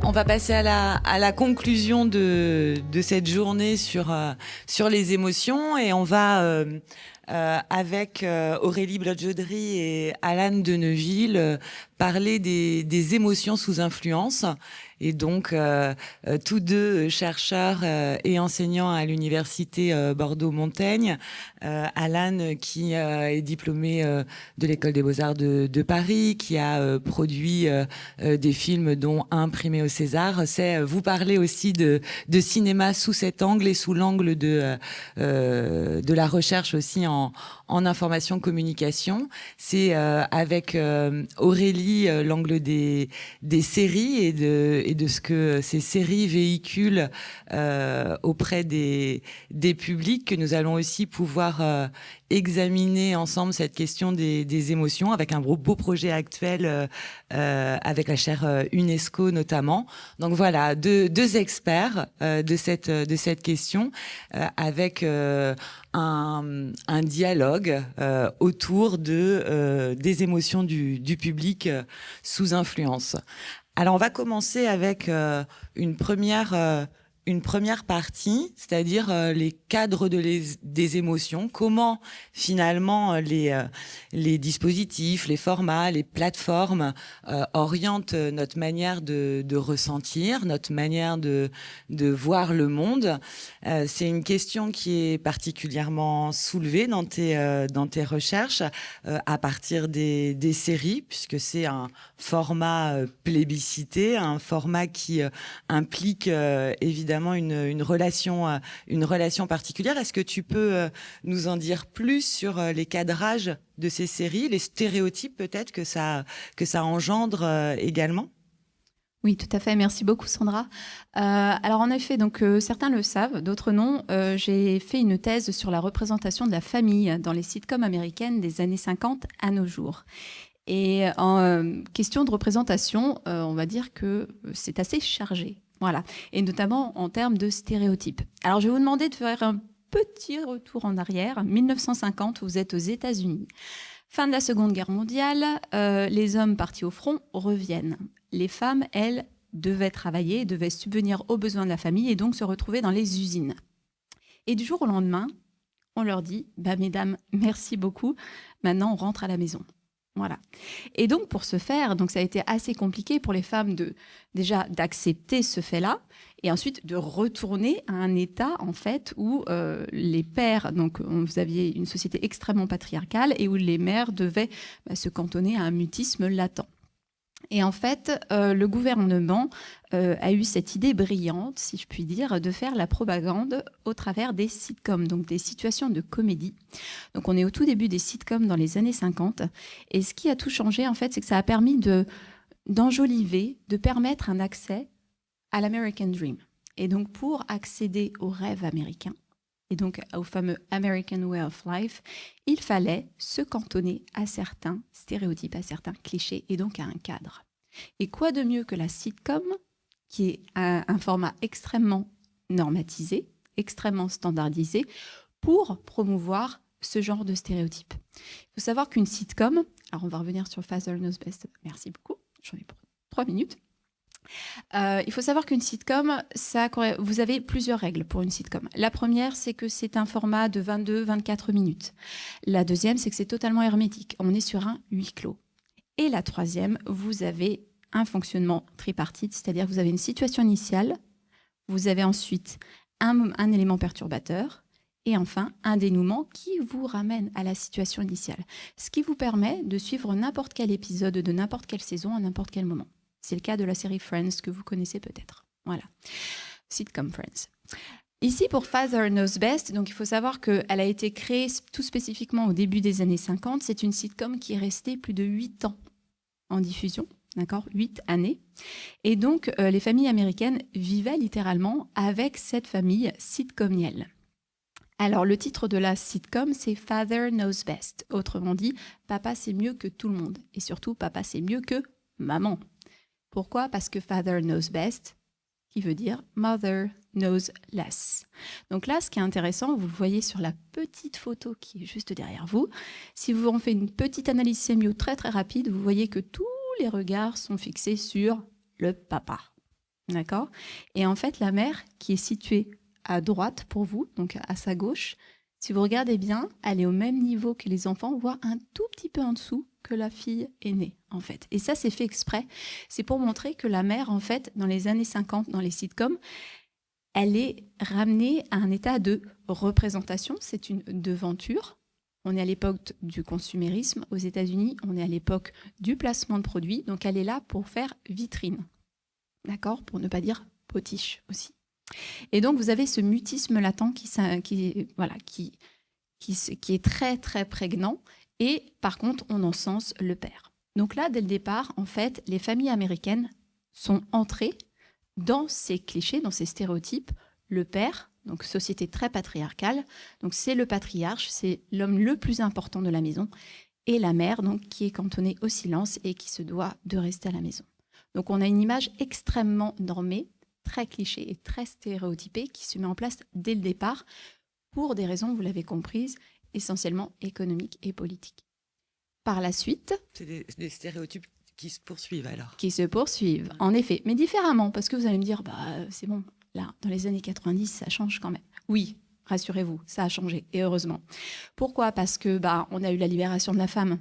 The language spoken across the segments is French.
On va passer à la conclusion de cette journée sur les émotions et on va avec Aurélie Blodgeudry et Alan Deneville parler des émotions sous influence. Et donc, tous deux chercheurs et enseignants à l'université Bordeaux-Montaigne. Alan, qui est diplômé de l'École des Beaux-Arts de Paris, qui a produit des films dont un primé au César, c'est vous parler aussi de cinéma sous cet angle et sous l'angle de la recherche aussi en information communication. C'est avec Aurélie l'angle des séries et de ce que ces séries véhiculent auprès des publics que nous allons aussi pouvoir examiner ensemble cette question des émotions avec un beau projet actuel avec la chaire UNESCO notamment. Donc voilà, deux experts de cette question avec un dialogue autour des émotions du public sous influence. Alors on va commencer avec une première partie, c'est-à-dire les cadres des émotions, comment finalement les dispositifs, les formats, les plateformes orientent notre manière de ressentir, notre manière de voir le monde. C'est une question qui est particulièrement soulevée dans tes recherches à partir des séries, puisque c'est un format plébiscité, un format qui implique évidemment une relation particulière. Est-ce que tu peux nous en dire plus sur les cadrages de ces séries, les stéréotypes peut-être que ça engendre également? Oui, tout à fait. Merci beaucoup, Sandra. Alors, en effet, donc certains le savent, d'autres non. J'ai fait une thèse sur la représentation de la famille dans les sitcoms américaines des années 50 à nos jours. Et en question de représentation, on va dire que c'est assez chargé. Voilà. Et notamment en termes de stéréotypes. Alors, je vais vous demander de faire un petit retour en arrière. 1950, vous êtes aux États-Unis. Fin de la Seconde Guerre mondiale, les hommes partis au front reviennent. Les femmes, elles, devaient travailler, devaient subvenir aux besoins de la famille et donc se retrouver dans les usines. Et du jour au lendemain, on leur dit « Mesdames, merci beaucoup, maintenant on rentre à la maison ». Voilà. Et donc, pour ce faire, donc ça a été assez compliqué pour les femmes déjà d'accepter ce fait-là et ensuite de retourner à un état, en fait, où les pères, donc vous aviez une société extrêmement patriarcale et où les mères devaient se cantonner à un mutisme latent. Et en fait, le gouvernement a eu cette idée brillante, si je puis dire, de faire la propagande au travers des sitcoms, donc des situations de comédie. Donc on est au tout début des sitcoms dans les années 50. Et ce qui a tout changé, en fait, c'est que ça a permis d'enjoliver, de permettre un accès à l'American Dream. Et donc pour accéder au rêve américain, et donc au fameux American Way of Life, il fallait se cantonner à certains stéréotypes, à certains clichés et donc à un cadre. Et quoi de mieux que la sitcom, qui est un format extrêmement normatisé, extrêmement standardisé, pour promouvoir ce genre de stéréotypes. Il faut savoir qu'une sitcom, alors on va revenir sur Father Knows Best, merci beaucoup, j'en ai pour 3 minutes. Il faut savoir qu'une sitcom, vous avez plusieurs règles pour une sitcom. La première, c'est que c'est un format de 22-24 minutes. La deuxième, c'est que c'est totalement hermétique. On est sur un huis clos. Et la troisième, vous avez un fonctionnement tripartite, c'est-à-dire que vous avez une situation initiale, vous avez ensuite un élément perturbateur et enfin un dénouement qui vous ramène à la situation initiale. Ce qui vous permet de suivre n'importe quel épisode de n'importe quelle saison à n'importe quel moment. C'est le cas de la série Friends que vous connaissez peut-être. Voilà, sitcom Friends. Ici, pour Father Knows Best, donc il faut savoir qu'elle a été créée tout spécifiquement au début des années 50. C'est une sitcom qui est restée plus de 8 ans en diffusion, d'accord, 8 années. Et donc, les familles américaines vivaient littéralement avec cette famille sitcomielle. Alors, le titre de la sitcom, c'est Father Knows Best. Autrement dit, papa c'est mieux que tout le monde. Et surtout, papa c'est mieux que maman. Pourquoi ? Parce que Father knows best, qui veut dire Mother knows less. Donc là, ce qui est intéressant, vous le voyez sur la petite photo qui est juste derrière vous. Si vous en faites une petite analyse sémio très très rapide, vous voyez que tous les regards sont fixés sur le papa. D'accord? Et en fait, la mère qui est située à droite pour vous, donc à sa gauche, si vous regardez bien, elle est au même niveau que les enfants, voire un tout petit peu en dessous que la fille aînée, en fait. Et ça, c'est fait exprès. C'est pour montrer que la mère, en fait, dans les années 50, dans les sitcoms, elle est ramenée à un état de représentation. C'est une devanture. On est à l'époque du consumérisme aux États-Unis, on est à l'époque du placement de produits, donc elle est là pour faire vitrine. D'accord? Pour ne pas dire potiche aussi. Et donc, vous avez ce mutisme latent qui est très, très prégnant. Et par contre, on encense le père. Donc là, dès le départ, en fait, les familles américaines sont entrées dans ces clichés, dans ces stéréotypes. Le père, donc société très patriarcale, donc c'est le patriarche, c'est l'homme le plus important de la maison. Et la mère, donc, qui est cantonnée au silence et qui se doit de rester à la maison. Donc on a une image extrêmement normée, très cliché et très stéréotypée qui se met en place dès le départ pour des raisons, vous l'avez comprise, essentiellement économiques et politiques. Par la suite... C'est des stéréotypes qui se poursuivent alors. Qui se poursuivent, en effet, mais différemment, parce que vous allez me dire, c'est bon, là, dans les années 90, ça change quand même. Oui, rassurez-vous, ça a changé, et heureusement. Pourquoi? Parce que on a eu la libération de la femme.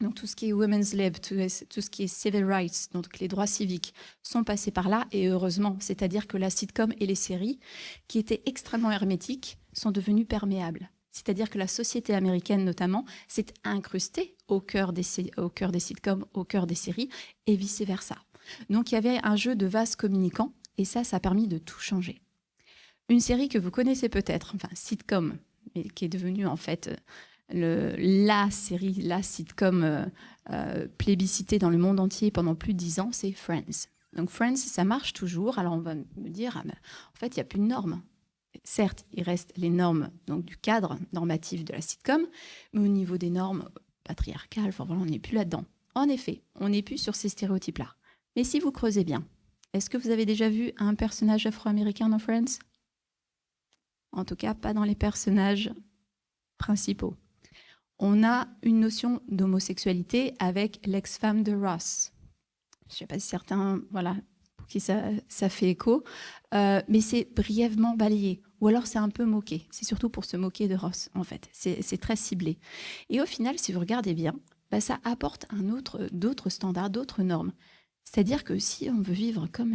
Donc tout ce qui est women's lib, tout ce qui est civil rights, donc les droits civiques, sont passés par là, et heureusement. C'est-à-dire que la sitcom et les séries, qui étaient extrêmement hermétiques, sont devenues perméables. C'est-à-dire que la société américaine, notamment, s'est incrustée au cœur des sitcoms, au cœur des séries, et vice-versa. Donc il y avait un jeu de vases communicants, et ça a permis de tout changer. Une série que vous connaissez peut-être, enfin sitcom, mais qui est devenue en fait... la sitcom plébiscitée dans le monde entier pendant plus de 10 ans, c'est Friends. Donc Friends, ça marche toujours. Alors on va me dire, en fait, il n'y a plus de normes. Certes, il reste les normes donc, du cadre normatif de la sitcom, mais au niveau des normes patriarcales, enfin, voilà, on n'est plus là-dedans. En effet, on n'est plus sur ces stéréotypes-là. Mais si vous creusez bien, est-ce que vous avez déjà vu un personnage afro-américain dans Friends? En tout cas, pas dans les personnages principaux. On a une notion d'homosexualité avec l'ex-femme de Ross. Je ne sais pas si certains, voilà, pour qui ça fait écho, mais c'est brièvement balayé. Ou alors c'est un peu moqué. C'est surtout pour se moquer de Ross, en fait. C'est très ciblé. Et au final, si vous regardez bien, ça apporte d'autres standards, d'autres normes. C'est-à-dire que si on veut vivre comme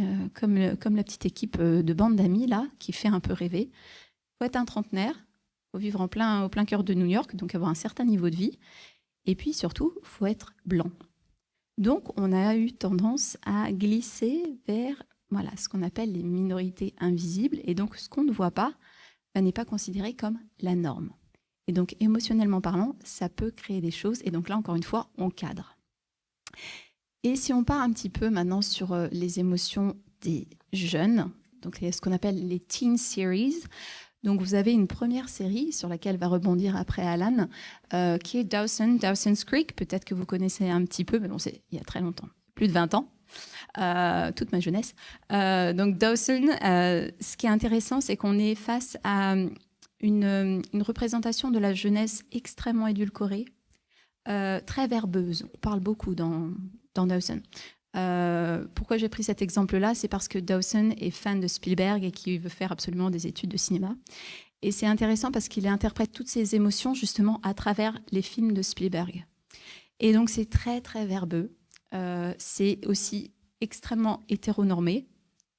la petite équipe de bande d'amis, là, qui fait un peu rêver, il faut être un trentenaire, il faut vivre au plein cœur de New York, donc avoir un certain niveau de vie. Et puis surtout, il faut être blanc. Donc, on a eu tendance à glisser vers ce qu'on appelle les minorités invisibles. Et donc, ce qu'on ne voit pas n'est pas considéré comme la norme. Et donc, émotionnellement parlant, ça peut créer des choses. Et donc là, encore une fois, on cadre. Et si on part un petit peu maintenant sur les émotions des jeunes, donc ce qu'on appelle les teen series. Donc, vous avez une première série sur laquelle va rebondir après Alan, qui est Dawson's Creek. Peut-être que vous connaissez un petit peu, mais bon, c'est il y a très longtemps, plus de 20 ans, toute ma jeunesse. Donc, Dawson, ce qui est intéressant, c'est qu'on est face à une représentation de la jeunesse extrêmement édulcorée, très verbeuse. On parle beaucoup dans Dawson. Pourquoi j'ai pris cet exemple-là? C'est parce que Dawson est fan de Spielberg et qui veut faire absolument des études de cinéma. Et c'est intéressant parce qu'il interprète toutes ces émotions justement à travers les films de Spielberg. Et donc c'est très très verbeux. C'est aussi extrêmement hétéronormé,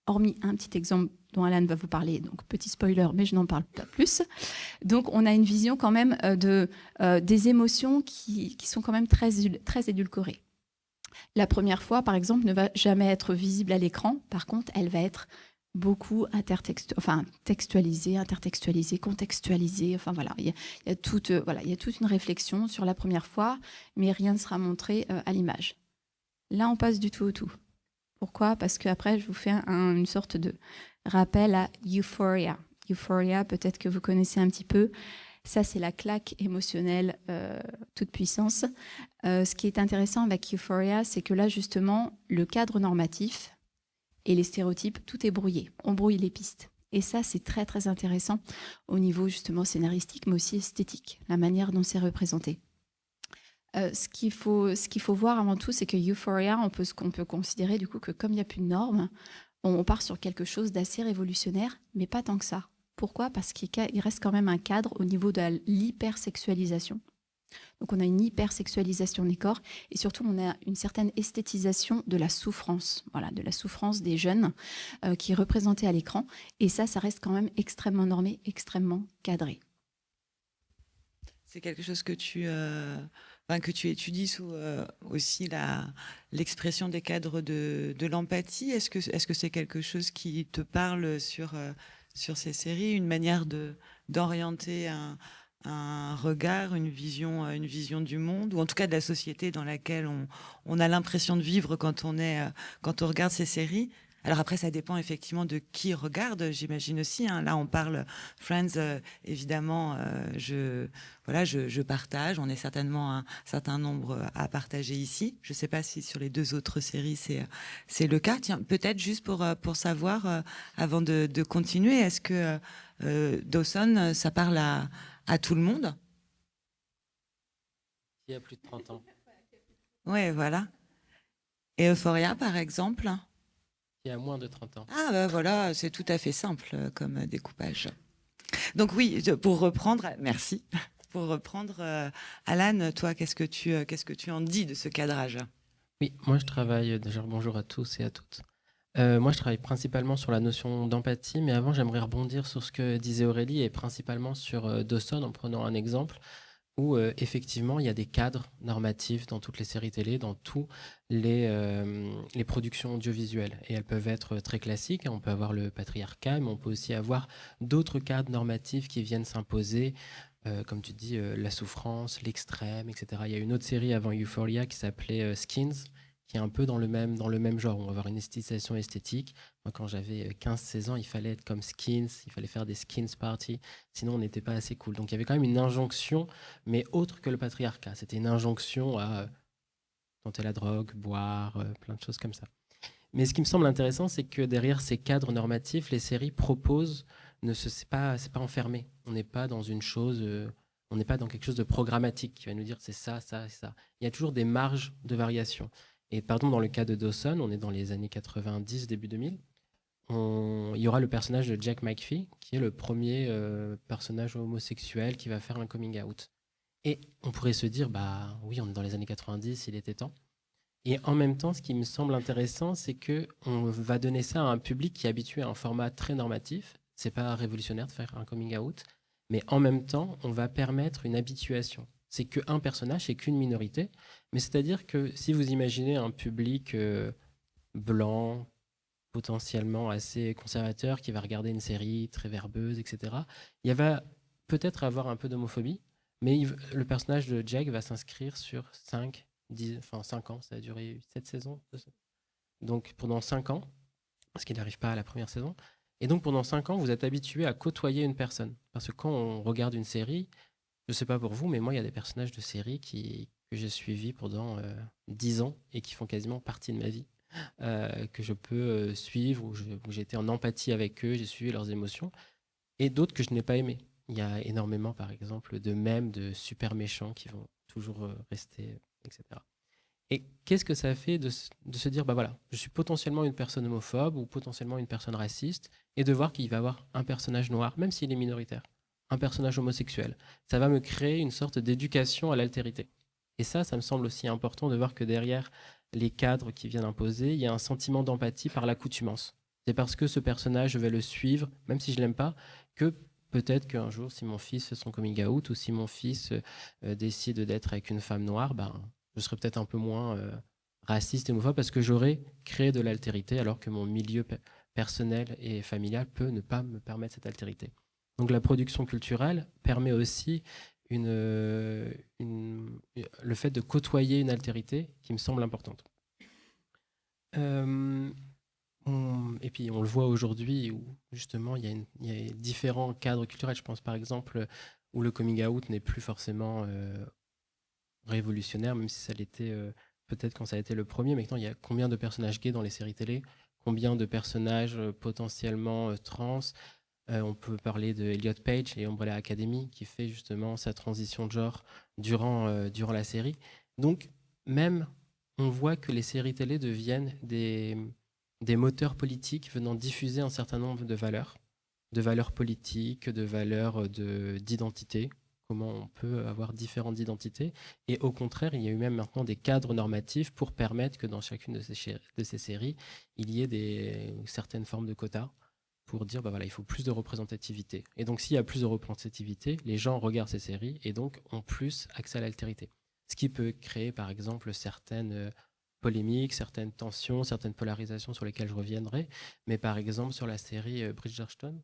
hormis un petit exemple dont Alan va vous parler. Donc petit spoiler, mais je n'en parle pas plus. Donc on a une vision quand même des émotions qui sont quand même très édulcorées. La première fois, par exemple, ne va jamais être visible à l'écran. Par contre, elle va être beaucoup textualisée, intertextualisée, contextualisée. Enfin voilà, il y a toute une réflexion sur la première fois, mais rien ne sera montré à l'image. Là, on passe du tout au tout. Pourquoi? Parce qu'après, je vous fais une sorte de rappel à Euphoria. Euphoria, peut-être que vous connaissez un petit peu. Ça, c'est la claque émotionnelle toute puissance. Ce qui est intéressant avec Euphoria, c'est que là, justement, le cadre normatif et les stéréotypes, tout est brouillé. On brouille les pistes. Et ça, c'est très, très intéressant au niveau, justement, scénaristique, mais aussi esthétique, la manière dont c'est représenté. Ce qu'il faut voir avant tout, c'est que Euphoria, on peut considérer, du coup, que comme il n'y a plus de normes, On part sur quelque chose d'assez révolutionnaire, mais pas tant que ça. Pourquoi ? Parce qu'il reste quand même un cadre au niveau de l'hypersexualisation. Donc on a une hypersexualisation des corps et surtout on a une certaine esthétisation de la souffrance, voilà, de la souffrance des jeunes qui est représentée à l'écran. Et ça reste quand même extrêmement normé, extrêmement cadré. C'est quelque chose que que tu étudies sous aussi l'expression des cadres de l'empathie. Est-ce que c'est quelque chose qui te parle sur ces séries, une manière d'orienter un regard, une vision du monde, ou en tout cas de la société dans laquelle on a l'impression de vivre quand on regarde ces séries. Alors après, ça dépend effectivement de qui regarde, j'imagine aussi. Hein. Là, on parle Friends, évidemment, je partage. On est certainement un certain nombre à partager ici. Je ne sais pas si sur les 2 autres séries, c'est le cas. Tiens, peut-être juste pour savoir, avant de continuer, est-ce que Dawson, ça parle à tout le monde? Il y a plus de 30 ans. Ouais, voilà. Et Euphoria, par exemple? Il y a moins de 30 ans. Ah, ben voilà, c'est tout à fait simple comme découpage. Donc oui, pour reprendre, merci. Pour reprendre, Alan, toi, qu'est-ce que tu en dis de ce cadrage? Oui, moi je travaille, déjà bonjour à tous et à toutes. Moi je travaille principalement sur la notion d'empathie, mais avant j'aimerais rebondir sur ce que disait Aurélie et principalement sur Dawson en prenant un exemple où effectivement il y a des cadres normatifs dans toutes les séries télé, dans tous les productions audiovisuelles. Et elles peuvent être très classiques, hein. On peut avoir le patriarcat, mais on peut aussi avoir d'autres cadres normatifs qui viennent s'imposer, comme tu dis, la souffrance, l'extrême, etc. Il y a une autre série avant Euphoria qui s'appelait Skins, qui est un peu dans le même genre. On va avoir une esthétisation esthétique. Moi, quand j'avais 15-16 ans, il fallait être comme Skins, il fallait faire des Skins party, sinon on n'était pas assez cool. Donc il y avait quand même une injonction, mais autre que le patriarcat. C'était une injonction à tenter la drogue, boire, plein de choses comme ça. Mais ce qui me semble intéressant, c'est que derrière ces cadres normatifs, les séries proposent, c'est pas enfermé. On n'est pas dans une chose, on n'est pas dans quelque chose de programmatique qui va nous dire c'est ça, ça et ça. Il y a toujours des marges de variation. Et pardon, dans le cas de Dawson, on est dans les années 90, début 2000. Il y aura le personnage de Jack McPhee, qui est le premier personnage homosexuel qui va faire un coming out. Et on pourrait se dire, bah oui, on est dans les années 90, il était temps. Et en même temps, ce qui me semble intéressant, c'est que on va donner ça à un public qui est habitué à un format très normatif. C'est pas révolutionnaire de faire un coming out, mais en même temps, on va permettre une habituation. C'est qu'un personnage, c'est qu'une minorité, mais c'est-à-dire que si vous imaginez un public blanc, potentiellement assez conservateur, qui va regarder une série très verbeuse, etc., il va peut-être avoir un peu d'homophobie, mais le personnage de Jack va s'inscrire sur 5 ans, ça a duré 7 saisons. Donc pendant 5 ans, parce qu'il n'arrive pas à la première saison. Et donc pendant 5 ans, vous êtes habitué à côtoyer une personne. Parce que quand on regarde une série, je ne sais pas pour vous, mais moi, il y a des personnages de séries que j'ai suivis pendant 10 ans et qui font quasiment partie de ma vie, que je peux suivre, où j'ai été en empathie avec eux, j'ai suivi leurs émotions, et d'autres que je n'ai pas aimés. Il y a énormément, par exemple, de mèmes de super méchants qui vont toujours rester, etc. Et qu'est-ce que ça fait de se dire, bah voilà, je suis potentiellement une personne homophobe ou potentiellement une personne raciste, et de voir qu'il va y avoir un personnage noir, même s'il est minoritaire, un personnage homosexuel. Ça va me créer une sorte d'éducation à l'altérité. Et ça me semble aussi important de voir que derrière les cadres qui viennent imposer, il y a un sentiment d'empathie par l'accoutumance. C'est parce que ce personnage, je vais le suivre, même si je l'aime pas, que peut-être qu'un jour, si mon fils fait son coming out ou si mon fils décide d'être avec une femme noire, ben, je serais peut-être un peu moins raciste et homophobe parce que j'aurais créé de l'altérité alors que mon milieu personnel et familial peut ne pas me permettre cette altérité. Donc la production culturelle permet aussi le fait de côtoyer une altérité qui me semble importante. Et puis on le voit aujourd'hui où justement il y a différents cadres culturels. Je pense par exemple où le coming out n'est plus forcément révolutionnaire, même si ça l'était peut-être quand ça a été le premier. Maintenant, il y a combien de personnages gays dans les séries télé? Combien de personnages potentiellement trans? On peut parler de Elliot Page et Umbrella Academy qui fait justement sa transition de genre durant la série. Donc, même, on voit que les séries télé deviennent des des moteurs politiques venant diffuser un certain nombre de valeurs politiques, de valeurs d'identité, comment on peut avoir différentes identités. Et au contraire, il y a eu même maintenant des cadres normatifs pour permettre que dans chacune de ces séries, il y ait certaines formes de quotas pour dire, bah voilà, il faut plus de représentativité. Et donc, s'il y a plus de représentativité, les gens regardent ces séries et donc ont plus accès à l'altérité. Ce qui peut créer, par exemple, certaines polémiques, certaines tensions, certaines polarisations sur lesquelles je reviendrai. Mais par exemple, sur la série Bridgerton,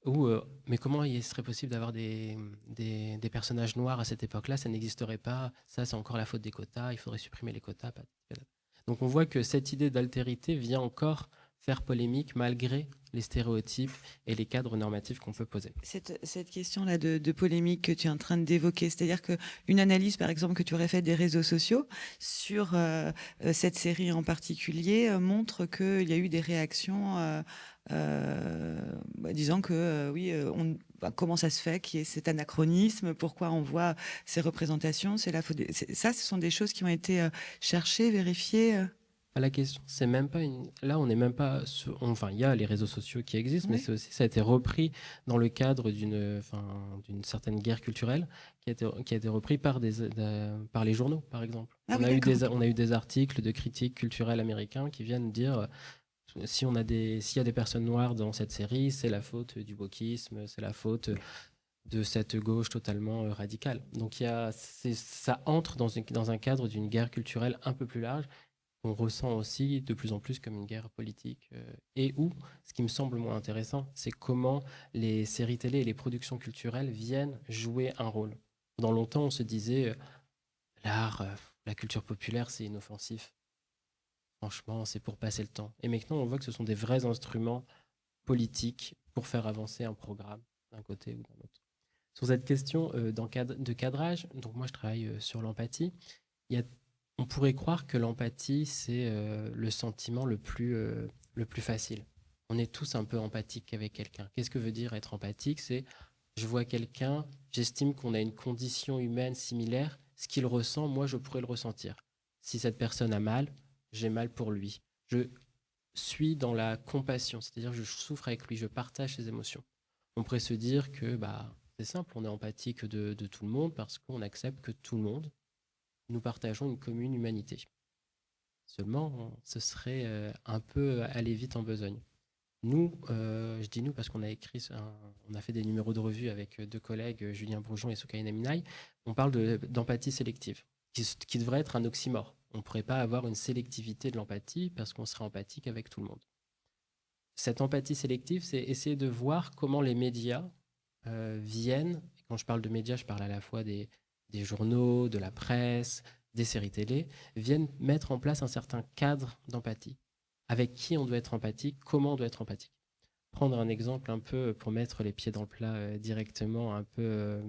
où, mais comment il serait possible d'avoir des personnages noirs à cette époque-là? Ça n'existerait pas. Ça, c'est encore la faute des quotas. Il faudrait supprimer les quotas. Donc on voit que cette idée d'altérité vient encore faire polémique malgré les stéréotypes et les cadres normatifs qu'on peut poser. Cette question-là de polémique que tu es en train d'évoquer, c'est-à-dire qu'une analyse, par exemple, que tu aurais faite des réseaux sociaux sur cette série en particulier montre qu'il y a eu des réactions disant que oui, comment ça se fait qu'il y ait cet anachronisme, pourquoi on voit ces représentations, c'est la faute. Ça, ce sont des choses qui ont été cherchées, vérifiées. La question, c'est même pas une. Là, on n'est même pas. Enfin, il y a les réseaux sociaux qui existent, mais c'est aussi, ça a été repris dans le cadre d'une certaine guerre culturelle qui a été repris par les journaux, par exemple. On a eu des articles de critiques culturelles américains qui viennent dire s'il y a des personnes noires dans cette série, c'est la faute du wokisme, c'est la faute de cette gauche totalement radicale. Donc ça entre dans un cadre d'une guerre culturelle un peu plus large. On ressent aussi de plus en plus comme une guerre politique. Et où, ce qui me semble moins intéressant, c'est comment les séries télé et les productions culturelles viennent jouer un rôle. Dans longtemps, on se disait, l'art, la culture populaire, c'est inoffensif. Franchement, c'est pour passer le temps. Et maintenant, on voit que ce sont des vrais instruments politiques pour faire avancer un programme d'un côté ou d'un autre. Sur cette question de cadrage, donc moi je travaille sur l'empathie, on pourrait croire que l'empathie, c'est le sentiment le plus facile. On est tous un peu empathiques avec quelqu'un. Qu'est-ce que veut dire être empathique? C'est, je vois quelqu'un, j'estime qu'on a une condition humaine similaire, ce qu'il ressent, moi, je pourrais le ressentir. Si cette personne a mal, j'ai mal pour lui. Je suis dans la compassion, c'est-à-dire que je souffre avec lui, je partage ses émotions. On pourrait se dire que c'est simple, on est empathique de tout le monde parce qu'on accepte que tout le monde, nous partageons une commune humanité. Seulement, ce serait un peu aller vite en besogne. Nous, je dis nous parce qu'on a fait des numéros de revue avec deux collègues, Julien Bourgeon et Soukaina Minaï. On parle d'empathie sélective, qui devrait être un oxymore. On ne pourrait pas avoir une sélectivité de l'empathie parce qu'on serait empathique avec tout le monde. Cette empathie sélective, c'est essayer de voir comment les médias viennent. Quand je parle de médias, je parle à la fois des journaux, de la presse, des séries télé, viennent mettre en place un certain cadre d'empathie. Avec qui on doit être empathique, comment on doit être empathique. Prendre un exemple un peu pour mettre les pieds dans le plat directement, un peu,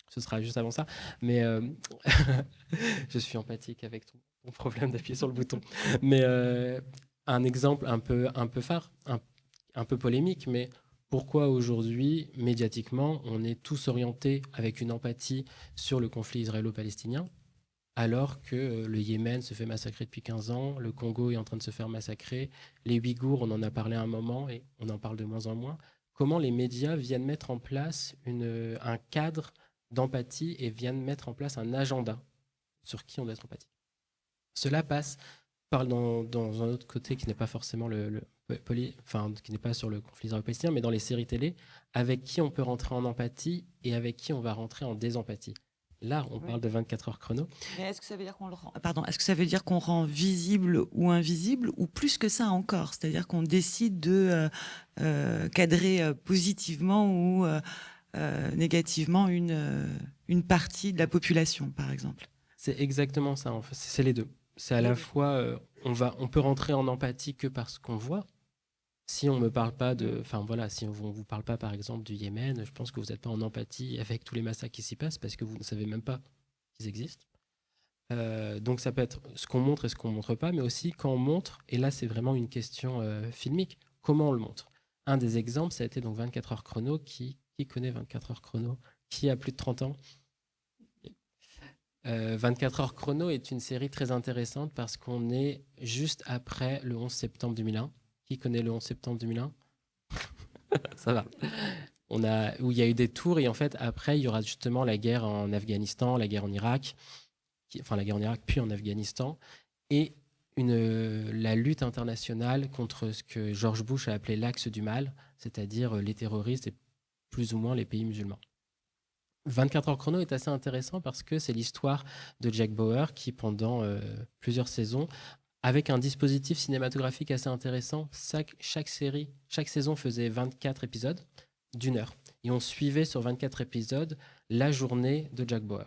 ce sera juste avant ça, mais je suis empathique avec ton problème d'appuyer sur le bouton. Mais un exemple un peu phare, un peu polémique, mais pourquoi aujourd'hui, médiatiquement, on est tous orientés avec une empathie sur le conflit israélo-palestinien, alors que le Yémen se fait massacrer depuis 15 ans, le Congo est en train de se faire massacrer, les Ouïghours, on en a parlé à un moment et on en parle de moins en moins. Comment les médias viennent mettre en place un cadre d'empathie et viennent mettre en place un agenda sur qui on doit être empathique. Cela passe dans un autre côté qui n'est pas forcément qui n'est pas sur le conflit israélo-palestinien, mais dans les séries télé, avec qui on peut rentrer en empathie et avec qui on va rentrer en désempathie. Là, on parle de 24 heures chrono. Mais est-ce que ça veut dire est-ce que ça veut dire qu'on rend visible ou invisible, ou plus que ça encore, c'est-à-dire qu'on décide de cadrer positivement ou négativement une partie de la population, par exemple? C'est exactement ça, en fait. C'est les deux. C'est à la fois, on peut rentrer en empathie que parce qu'on voit. Si on me parle pas si on vous parle pas par exemple du Yémen, je pense que vous n'êtes pas en empathie avec tous les massacres qui s'y passent parce que vous ne savez même pas qu'ils existent. Donc ça peut être ce qu'on montre et ce qu'on montre pas, mais aussi quand on montre, et là c'est vraiment une question filmique, comment on le montre. Un des exemples, ça a été donc 24 heures chrono. Qui connaît 24 heures chrono? Qui a plus de 30 ans? 24 heures chrono est une série très intéressante parce qu'on est juste après le 11 septembre 2001. Qui connaît le 11 septembre 2001? Ça va. Où il y a eu des tours et en fait, après, il y aura justement la guerre en Afghanistan, la guerre en Irak, la guerre en Irak, puis en Afghanistan, et la lutte internationale contre ce que George Bush a appelé l'axe du mal, c'est-à-dire les terroristes et plus ou moins les pays musulmans. 24 heures chrono est assez intéressant parce que c'est l'histoire de Jack Bauer qui, pendant plusieurs saisons, avec un dispositif cinématographique assez intéressant, chaque saison faisait 24 épisodes d'1 heure. Et on suivait sur 24 épisodes la journée de Jack Bauer,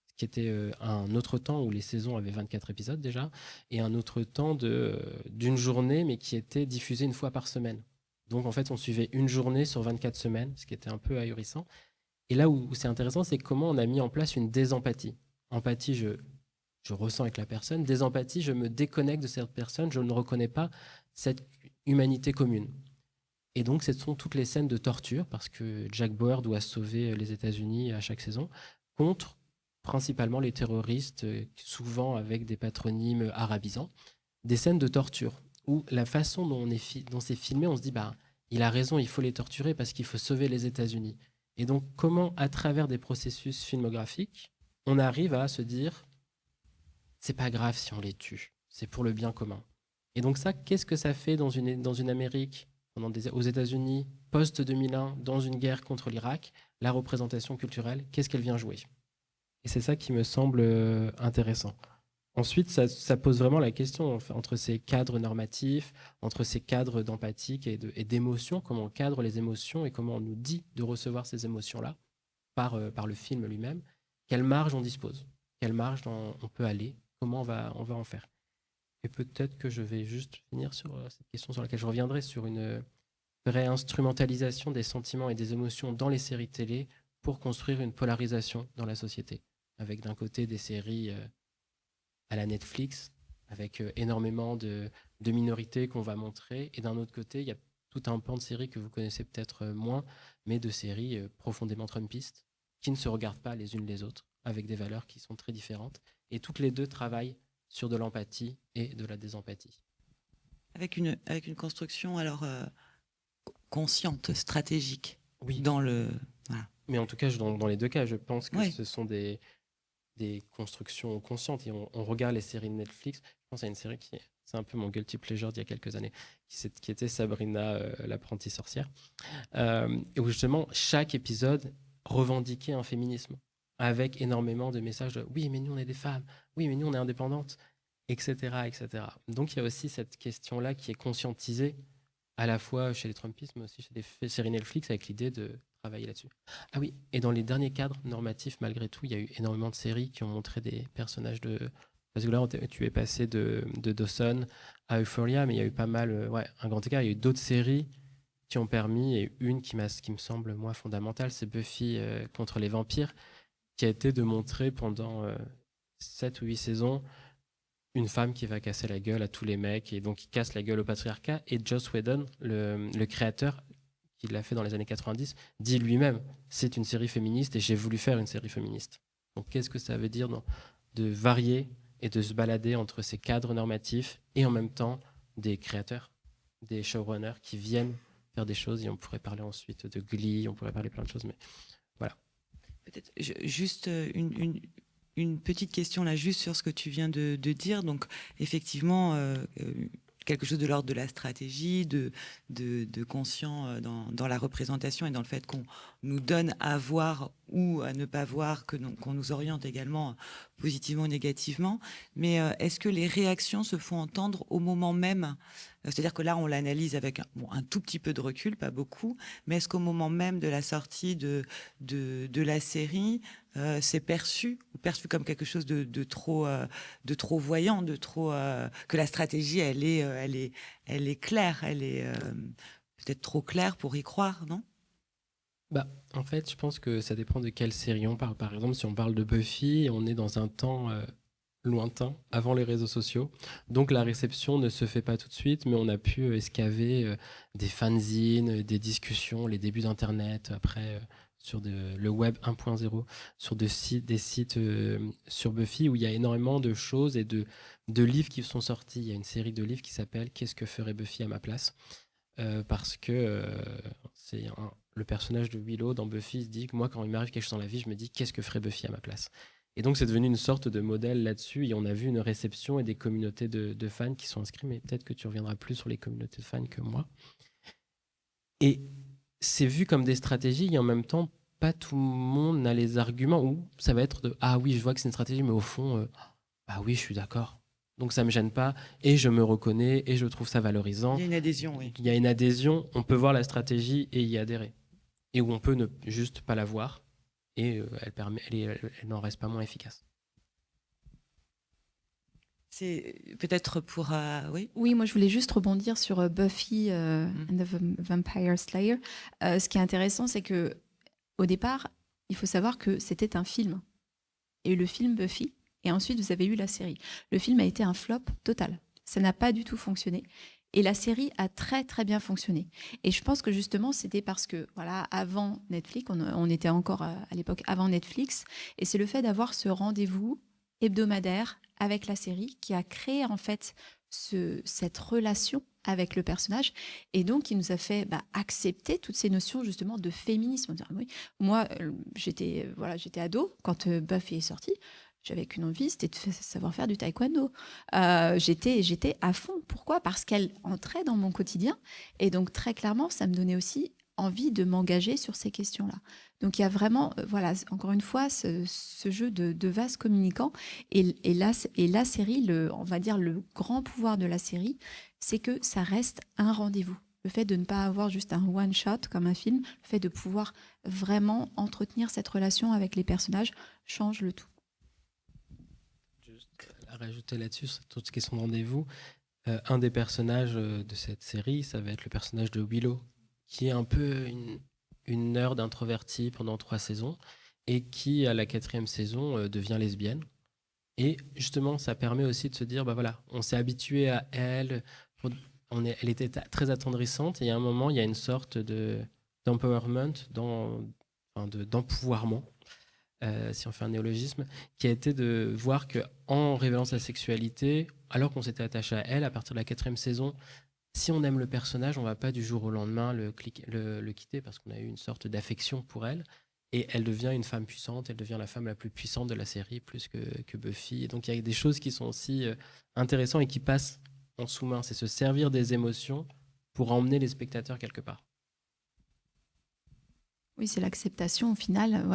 ce qui était un autre temps où les saisons avaient 24 épisodes déjà, et un autre temps d'une journée, mais qui était diffusée une fois par semaine. Donc en fait, on suivait une journée sur 24 semaines, ce qui était un peu ahurissant. Et là où c'est intéressant, c'est comment on a mis en place une désempathie. Empathie, je ressens avec la personne. Désempathie, je me déconnecte de cette personne, je ne reconnais pas cette humanité commune. Et donc, ce sont toutes les scènes de torture, parce que Jack Bauer doit sauver les États-Unis à chaque saison, contre principalement les terroristes, souvent avec des patronymes arabisants. Des scènes de torture, où la façon dont c'est filmé, on se dit, il a raison, il faut les torturer parce qu'il faut sauver les États-Unis. Et donc, comment, à travers des processus filmographiques, on arrive à se dire, c'est pas grave si on les tue, c'est pour le bien commun. Et donc ça, qu'est-ce que ça fait dans une Amérique, aux États-Unis, post-2001, dans une guerre contre l'Irak, la représentation culturelle, qu'est-ce qu'elle vient jouer? Et c'est ça qui me semble intéressant. Ensuite, ça pose vraiment la question entre ces cadres normatifs, entre ces cadres d'empathique et d'émotion, comment on cadre les émotions et comment on nous dit de recevoir ces émotions-là par le film lui-même. Quelle marge on dispose? Quelle marge on peut aller? Comment on va en faire? Et peut-être que je vais juste finir sur cette question sur laquelle je reviendrai, sur une vraie instrumentalisation des sentiments et des émotions dans les séries télé pour construire une polarisation dans la société. Avec d'un côté des séries à la Netflix, avec énormément de minorités qu'on va montrer, et d'un autre côté, il y a tout un pan de séries que vous connaissez peut-être moins, mais de séries profondément trumpistes, qui ne se regardent pas les unes les autres, avec des valeurs qui sont très différentes, et toutes les deux travaillent sur de l'empathie et de la désempathie. Avec une construction alors consciente, stratégique. Oui. Voilà. Mais en tout cas, dans les deux cas, je pense que ce sont des constructions conscientes. Et on regarde les séries de Netflix. Je pense à une série c'est un peu mon guilty pleasure d'il y a quelques années, qui était Sabrina, l'apprentie sorcière, et où justement chaque épisode revendiquait un féminisme avec énormément de messages de oui, mais nous on est des femmes, oui, mais nous on est indépendantes, etc., etc. Donc il y a aussi cette question-là qui est conscientisée à la fois chez les Trumpistes, mais aussi chez des séries Netflix, avec l'idée de travailler là-dessus. Ah oui, et dans les derniers cadres normatifs, malgré tout, il y a eu énormément de séries qui ont montré des personnages de... Parce que là, tu es passé de Dawson à Euphoria, mais il y a eu pas mal... un grand écart. Il y a eu d'autres séries qui ont permis, et une qui me semble, moi, fondamentale, c'est Buffy contre les vampires, qui a été de montrer pendant 7 ou 8 saisons une femme qui va casser la gueule à tous les mecs, et donc qui casse la gueule au patriarcat. Et Joss Whedon, le créateur, qui l'a fait dans les années 90, dit lui-même, c'est une série féministe et j'ai voulu faire une série féministe. Donc qu'est-ce que ça veut dire de varier et de se balader entre ces cadres normatifs et en même temps des créateurs, des showrunners qui viennent faire des choses, et on pourrait parler ensuite de Glee, on pourrait parler plein de choses, mais voilà. Peut-être juste une petite question là, juste sur ce que tu viens de dire. Donc effectivement, quelque chose de l'ordre de la stratégie, de conscient dans la représentation et dans le fait qu'on nous donne à voir ou à ne pas voir, qu'on nous oriente également positivement ou négativement. Mais est-ce que les réactions se font entendre au moment même? C'est-à-dire que là, on l'analyse avec un tout petit peu de recul, pas beaucoup, mais est-ce qu'au moment même de la sortie de la série, c'est perçu comme quelque chose de trop voyant, que la stratégie, elle est claire, elle est peut-être trop claire pour y croire, non? En fait, je pense que ça dépend de quelle série on parle. Par exemple, si on parle de Buffy, on est dans un temps lointain, avant les réseaux sociaux. Donc la réception ne se fait pas tout de suite, mais on a pu escaver des fanzines, des discussions, les débuts d'Internet, après sur le web 1.0, sur des sites sur Buffy où il y a énormément de choses et de livres qui sont sortis. Il y a une série de livres qui s'appelle « Qu'est-ce que ferait Buffy à ma place ?» parce que le personnage de Willow dans Buffy se dit que moi, quand il m'arrive quelque chose dans la vie, je me dis « Qu'est-ce que ferait Buffy à ma place ?» Et donc, c'est devenu une sorte de modèle là-dessus. Et on a vu une réception et des communautés de fans qui sont inscrits. Mais peut-être que tu reviendras plus sur les communautés de fans que moi. Et c'est vu comme des stratégies et en même temps, pas tout le monde n'a les arguments où ça va être de « Ah oui, je vois que c'est une stratégie, mais au fond, bah oui, je suis d'accord. Donc ça me gêne pas et je me reconnais et je trouve ça valorisant. » Il y a une adhésion, oui. Il y a une adhésion, on peut voir la stratégie et y adhérer. Et où on peut ne juste pas la voir et elle n'en reste pas moins efficace. C'est peut-être pour... oui. Oui, moi je voulais juste rebondir sur Buffy and the Vampire Slayer. Ce qui est intéressant, c'est que au départ, il faut savoir que c'était un film. Et le film Buffy, et ensuite vous avez eu la série. Le film a été un flop total. Ça n'a pas du tout fonctionné. Et la série a très très bien fonctionné. Et je pense que justement, c'était parce que, voilà, avant Netflix, on était encore à l'époque avant Netflix, et c'est le fait d'avoir ce rendez-vous hebdomadaire avec la série qui a créé en fait cette relation avec le personnage et donc qui nous a fait accepter toutes ces notions justement de féminisme. Oui, moi, j'étais ado quand Buffy est sorti. J'avais qu'une envie, c'était de savoir faire du taekwondo. J'étais à fond. Pourquoi ? Parce qu'elle entrait dans mon quotidien. Et donc, très clairement, ça me donnait aussi envie de m'engager sur ces questions-là. Donc, il y a vraiment, encore une fois, ce jeu de vase communicant. Et la série, on va dire le grand pouvoir de la série, c'est que ça reste un rendez-vous. Le fait de ne pas avoir juste un one-shot comme un film, le fait de pouvoir vraiment entretenir cette relation avec les personnages change le tout. À rajouter là-dessus, sur toute question de rendez-vous, un des personnages de cette série, ça va être le personnage de Willow, qui est un peu une nerd introvertie pendant 3 saisons et qui, à la 4e saison, devient lesbienne. Et justement, ça permet aussi de se dire, voilà, on s'est habitué à elle, elle était très attendrissante et à un moment, il y a une sorte d'empowerment, d'empouvoirment. Si on fait un néologisme, qui a été de voir qu'en révélant sa sexualité, alors qu'on s'était attaché à elle, à partir de la 4e saison, si on aime le personnage, on ne va pas du jour au lendemain le quitter parce qu'on a eu une sorte d'affection pour elle. Et elle devient une femme puissante, elle devient la femme la plus puissante de la série, plus que Buffy. Et donc il y a des choses qui sont aussi intéressantes et qui passent en sous-main. C'est se servir des émotions pour emmener les spectateurs quelque part. Oui, c'est l'acceptation au final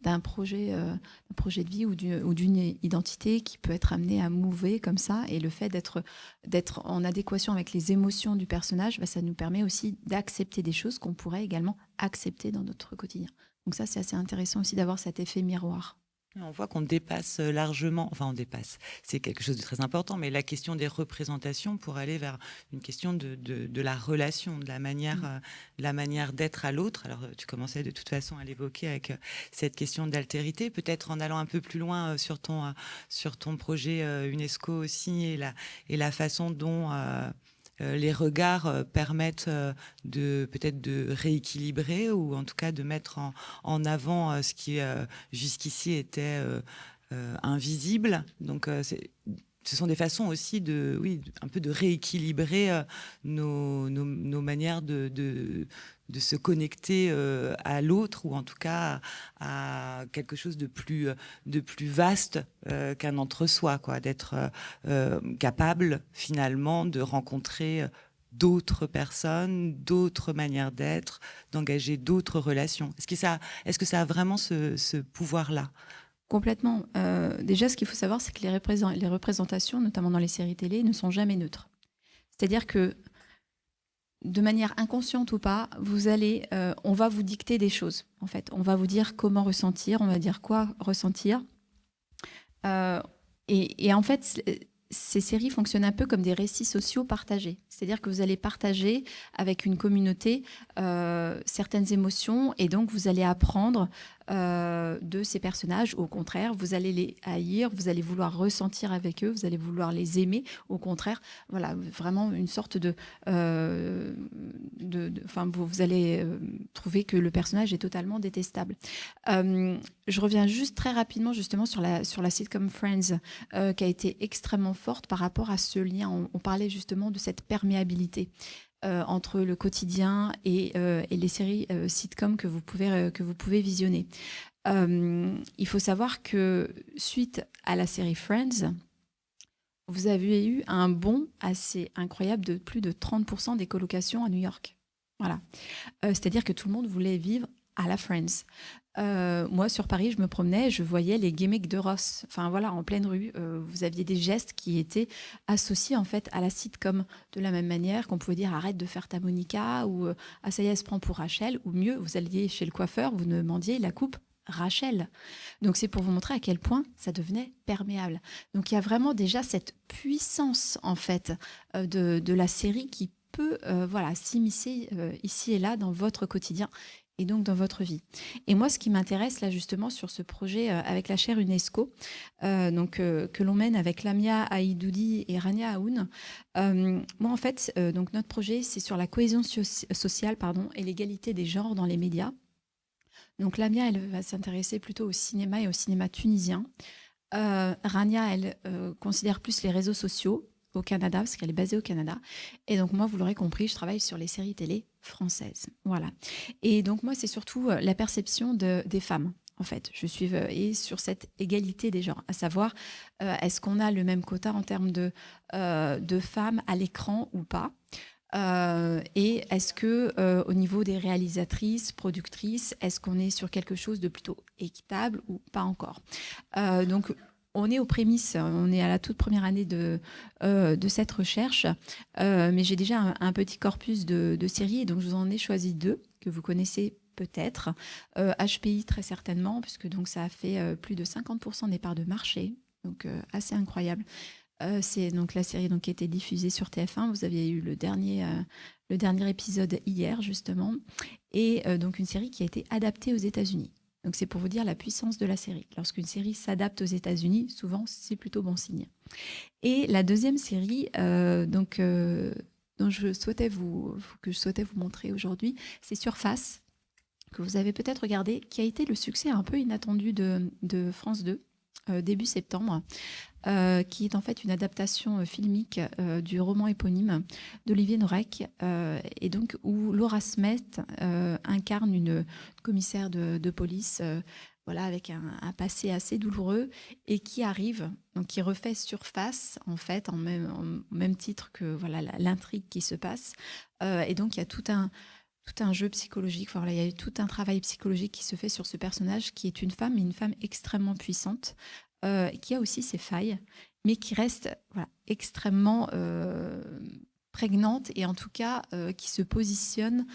d'un projet de vie ou d'une identité qui peut être amené à mouver comme ça. Et le fait d'être en adéquation avec les émotions du personnage, ça nous permet aussi d'accepter des choses qu'on pourrait également accepter dans notre quotidien. Donc ça, c'est assez intéressant aussi d'avoir cet effet miroir. On voit qu'on dépasse largement, c'est quelque chose de très important, mais la question des représentations pour aller vers une question de la relation, de la manière d'être à l'autre. Alors, tu commençais de toute façon à l'évoquer avec cette question d'altérité, peut-être en allant un peu plus loin sur ton projet UNESCO aussi et la façon dont... les regards permettent peut-être de rééquilibrer ou en tout cas de mettre en avant ce qui jusqu'ici était invisible. Donc ce sont des façons aussi un peu de rééquilibrer nos manières de se connecter à l'autre ou en tout cas à quelque chose de plus vaste qu'un entre-soi, quoi, d'être capable finalement de rencontrer d'autres personnes, d'autres manières d'être, d'engager d'autres relations. Est-ce que ça a vraiment ce pouvoir-là ? Complètement. Déjà, ce qu'il faut savoir, c'est que les représentations, notamment dans les séries télé, ne sont jamais neutres. C'est-à-dire que, de manière inconsciente ou pas, on va vous dicter des choses. En fait, on va vous dire comment ressentir, on va dire quoi ressentir. Et en fait, ces séries fonctionnent un peu comme des récits sociaux partagés. C'est-à-dire que vous allez partager avec une communauté certaines émotions et donc vous allez apprendre de ces personnages. Au contraire, vous allez les haïr, vous allez vouloir ressentir avec eux, vous allez vouloir les aimer. Au contraire, voilà, vraiment une sorte vous allez trouver que le personnage est totalement détestable. Je reviens juste très rapidement justement sur la sitcom Friends, qui a été extrêmement forte par rapport à ce lien. On parlait justement de cette perméabilité entre le quotidien et les séries sitcom que vous pouvez visionner. Il faut savoir que suite à la série Friends, vous avez eu un bond assez incroyable de plus de 30% des colocations à New York. Voilà. C'est-à-dire que tout le monde voulait vivre à la Friends. Moi, sur Paris, je me promenais, je voyais les gimmicks de Ross. Enfin, voilà, en pleine rue, vous aviez des gestes qui étaient associés, en fait, à la sitcom. De la même manière qu'on pouvait dire « arrête de faire ta Monica » ou « ah, ça y est, elle se prend pour Rachel » ou mieux, vous alliez chez le coiffeur, vous demandiez la coupe Rachel. Donc, c'est pour vous montrer à quel point ça devenait perméable. Donc, il y a vraiment déjà cette puissance, en fait, de la série qui peut s'immiscer ici et là dans votre quotidien et donc dans votre vie. Et moi, ce qui m'intéresse là justement sur ce projet avec la chaire UNESCO, que l'on mène avec Lamia Aïdoudi et Rania Aoun, moi en fait, donc notre projet, c'est sur la cohésion sociale et l'égalité des genres dans les médias. Donc Lamia, elle va s'intéresser plutôt au cinéma et au cinéma tunisien. Rania, elle considère plus les réseaux sociaux au Canada, parce qu'elle est basée au Canada. Et donc moi, vous l'aurez compris, je travaille sur les séries télé françaises. Voilà. Et donc moi, c'est surtout la perception des femmes. En fait, je suis et sur cette égalité des genres, à savoir, est-ce qu'on a le même quota en termes de femmes à l'écran ou pas? Et est-ce que au niveau des réalisatrices, productrices, est-ce qu'on est sur quelque chose de plutôt équitable ou pas encore? Donc on est aux prémices, on est à la toute première année de cette recherche, mais j'ai déjà un petit corpus de séries, et donc je vous en ai choisi 2 que vous connaissez peut-être. HPI très certainement, puisque donc ça a fait plus de 50% des parts de marché, donc assez incroyable. C'est donc la série qui a été diffusée sur TF1. Vous aviez eu le dernier épisode hier justement, et donc une série qui a été adaptée aux États-Unis. Donc c'est pour vous dire la puissance de la série. Lorsqu'une série s'adapte aux États-Unis, souvent c'est plutôt bon signe. Et la deuxième série dont je souhaitais vous montrer aujourd'hui, c'est Surface, que vous avez peut-être regardé, qui a été le succès un peu inattendu de France 2 début septembre. Qui est en fait une adaptation filmique du roman éponyme d'Olivier Norek, et donc où Laura Smet incarne une commissaire de police, avec un passé assez douloureux, et qui arrive, donc qui refait surface en fait en même titre que l'intrigue qui se passe, et donc il y a tout un jeu psychologique, il y a tout un travail psychologique qui se fait sur ce personnage qui est une femme extrêmement puissante, qui a aussi ses failles, mais qui reste extrêmement prégnante, et en tout cas qui se positionne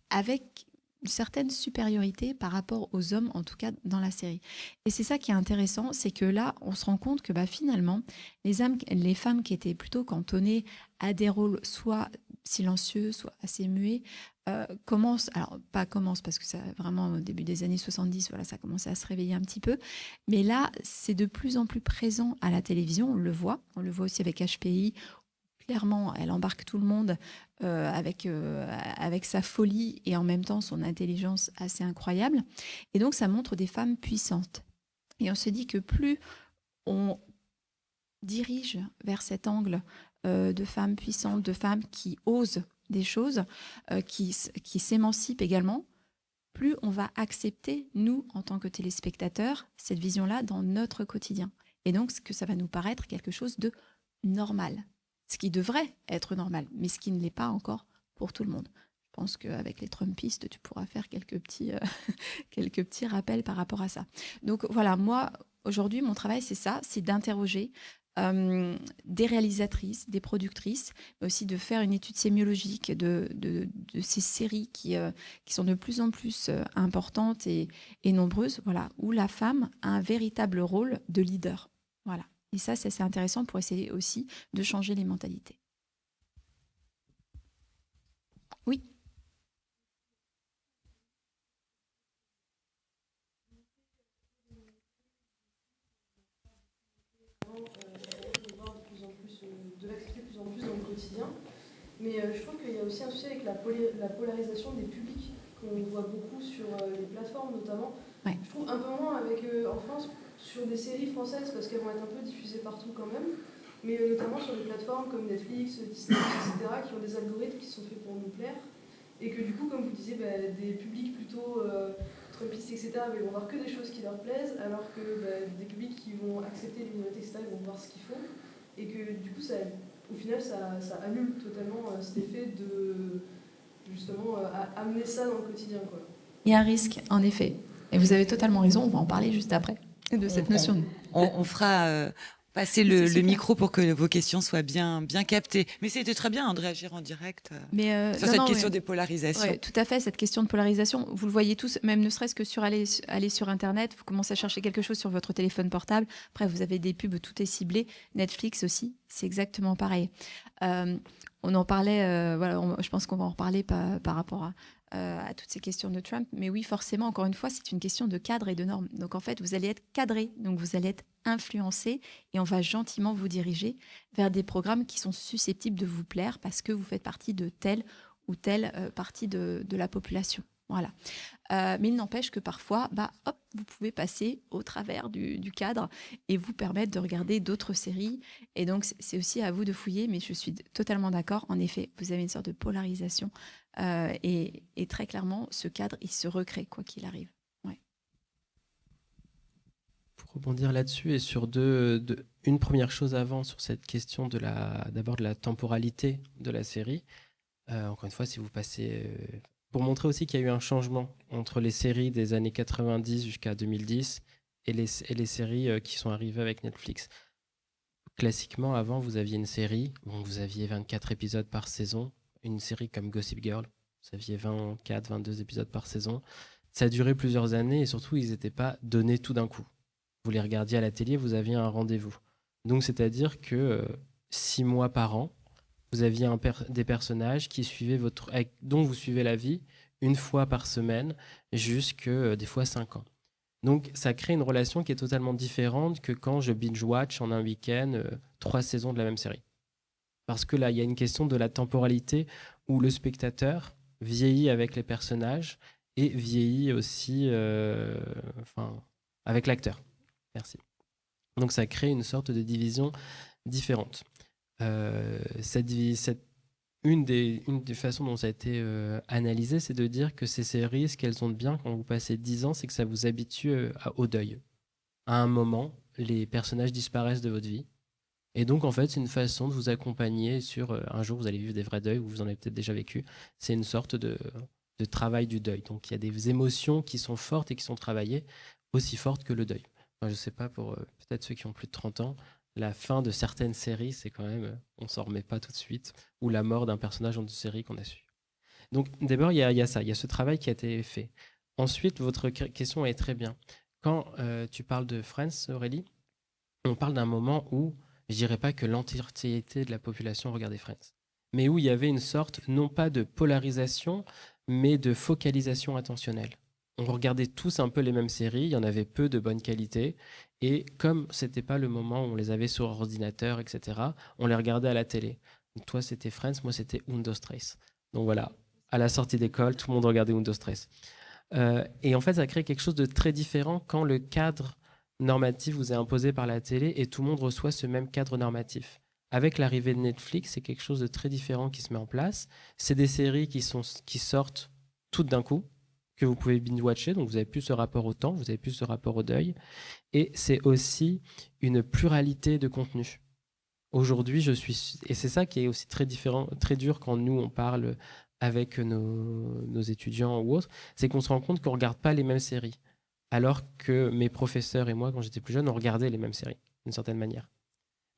avec une certaine supériorité par rapport aux hommes, en tout cas dans la série. Et c'est ça qui est intéressant, c'est que là, on se rend compte que finalement, les femmes qui étaient plutôt cantonnées à des rôles soit silencieux, soit assez muets, commencent parce que ça vraiment au début des années 70, ça commençait à se réveiller un petit peu, mais là, c'est de plus en plus présent à la télévision, on le voit aussi avec HPI. Clairement, elle embarque tout le monde avec sa folie et en même temps son intelligence assez incroyable. Et donc, ça montre des femmes puissantes. Et on se dit que plus on dirige vers cet angle de femmes puissantes, de femmes qui osent des choses, qui s'émancipent également, plus on va accepter, nous, en tant que téléspectateurs, cette vision-là dans notre quotidien. Et donc, que ça va nous paraître quelque chose de normal. Ce qui devrait être normal, mais ce qui ne l'est pas encore pour tout le monde. Je pense qu'avec les Trumpistes, tu pourras faire quelques petits rappels par rapport à ça. Donc voilà, moi, aujourd'hui, mon travail, c'est ça, c'est d'interroger des réalisatrices, des productrices, mais aussi de faire une étude sémiologique de ces séries qui sont de plus en plus importantes et nombreuses, où la femme a un véritable rôle de leader. Voilà. Et ça, c'est assez intéressant pour essayer aussi de changer les mentalités. Oui. de voir de plus en plus, de l'accepter de plus en plus dans le quotidien. Mais je trouve qu'il y a aussi un souci avec la polarisation des publics qu'on voit beaucoup sur les plateformes notamment. Ouais. Je trouve un peu moins avec, en France sur des séries françaises parce qu'elles vont être un peu diffusées partout quand même, mais notamment sur des plateformes comme Netflix, Disney, etc., qui ont des algorithmes qui sont faits pour nous plaire et que du coup, comme vous disiez, des publics plutôt trumpistes, etc., ils vont voir que des choses qui leur plaisent, alors que des publics qui vont accepter les minorités, etc., ils vont voir ce qu'il faut, et que du coup, au final, ça annule totalement cet effet de justement amener ça dans le quotidien, quoi. Il y a un risque, en effet. Et vous avez totalement raison, on va en parler juste après, de cette notion. On fera passer le micro pour que vos questions soient bien captées. Mais c'était très bien, de réagir en direct sur cette question des polarisations. Ouais, tout à fait, cette question de polarisation, vous le voyez tous, même ne serait-ce que aller sur Internet, vous commencez à chercher quelque chose sur votre téléphone portable, après vous avez des pubs, tout est ciblé. Netflix aussi, c'est exactement pareil. On en parlait, je pense qu'on va en reparler par rapport à toutes ces questions de Trump. Mais oui, forcément, encore une fois, c'est une question de cadre et de normes. Donc en fait, vous allez être cadré, donc vous allez être influencé et on va gentiment vous diriger vers des programmes qui sont susceptibles de vous plaire parce que vous faites partie de telle ou telle partie de la population. Voilà. Mais il n'empêche que parfois, vous pouvez passer au travers du cadre et vous permettre de regarder d'autres séries. Et donc, c'est aussi à vous de fouiller, mais je suis totalement d'accord. En effet, vous avez une sorte de polarisation. Et très clairement, ce cadre, il se recrée, quoi qu'il arrive. Ouais. Pour rebondir là-dessus et sur une première chose avant, sur cette question d'abord de la temporalité de la série. Encore une fois, si vous passez... pour montrer aussi qu'il y a eu un changement entre les séries des années 90 jusqu'à 2010 et les séries qui sont arrivées avec Netflix. Classiquement, avant, vous aviez une série, vous aviez 24 épisodes par saison. Une série comme Gossip Girl, vous aviez 24, 22 épisodes par saison. Ça a duré plusieurs années et surtout, ils n'étaient pas donnés tout d'un coup. Vous les regardiez à la télé, vous aviez un rendez-vous. Donc, c'est-à-dire que 6 mois par an, vous aviez des personnages qui suivaient dont vous suivez la vie une fois par semaine, jusque des fois 5 ans. Donc, ça crée une relation qui est totalement différente que quand je binge-watch en un week-end 3 saisons de la même série. Parce que là, il y a une question de la temporalité où le spectateur vieillit avec les personnages et vieillit aussi avec l'acteur. Merci. Donc, ça crée une sorte de division différente. Une des façons dont ça a été analysé, c'est de dire que ces séries, ce qu'elles ont de bien quand vous passez 10 ans, c'est que ça vous habitue au deuil. À un moment, les personnages disparaissent de votre vie. Et donc, en fait, c'est une façon de vous accompagner sur un jour, vous allez vivre des vrais deuils, ou vous en avez peut-être déjà vécu. C'est une sorte de travail du deuil. Donc, il y a des émotions qui sont fortes et qui sont travaillées, aussi fortes que le deuil. Enfin, je ne sais pas, pour peut-être ceux qui ont plus de 30 ans, la fin de certaines séries, c'est quand même, on ne s'en remet pas tout de suite, ou la mort d'un personnage dans une série qu'on a su. Donc, d'abord, il y a ça, il y a ce travail qui a été fait. Ensuite, votre question est très bien. Quand tu parles de Friends, Aurélie, on parle d'un moment où je dirais pas que l'entièreté de la population regardait Friends, mais où il y avait une sorte, non pas de polarisation, mais de focalisation attentionnelle. On regardait tous un peu les mêmes séries, il y en avait peu de bonne qualité, et comme c'était pas le moment où on les avait sur ordinateur, etc., on les regardait à la télé. Donc toi, c'était Friends, moi, c'était Hundestress. Donc voilà, à la sortie d'école, tout le monde regardait Hundestress. Et en fait, ça crée quelque chose de très différent quand le cadre normatif vous est imposé par la télé et tout le monde reçoit ce même cadre normatif. Avec l'arrivée de Netflix, c'est quelque chose de très différent qui se met en place. C'est des séries qui sortent toutes d'un coup, que vous pouvez binge-watcher, donc vous n'avez plus ce rapport au temps, vous n'avez plus ce rapport au deuil. Et c'est aussi une pluralité de contenus. Aujourd'hui, et c'est ça qui est aussi très différent, très dur quand nous, on parle avec nos étudiants ou autres, c'est qu'on se rend compte qu'on ne regarde pas les mêmes séries. Alors que mes professeurs et moi, quand j'étais plus jeune, on regardait les mêmes séries, d'une certaine manière.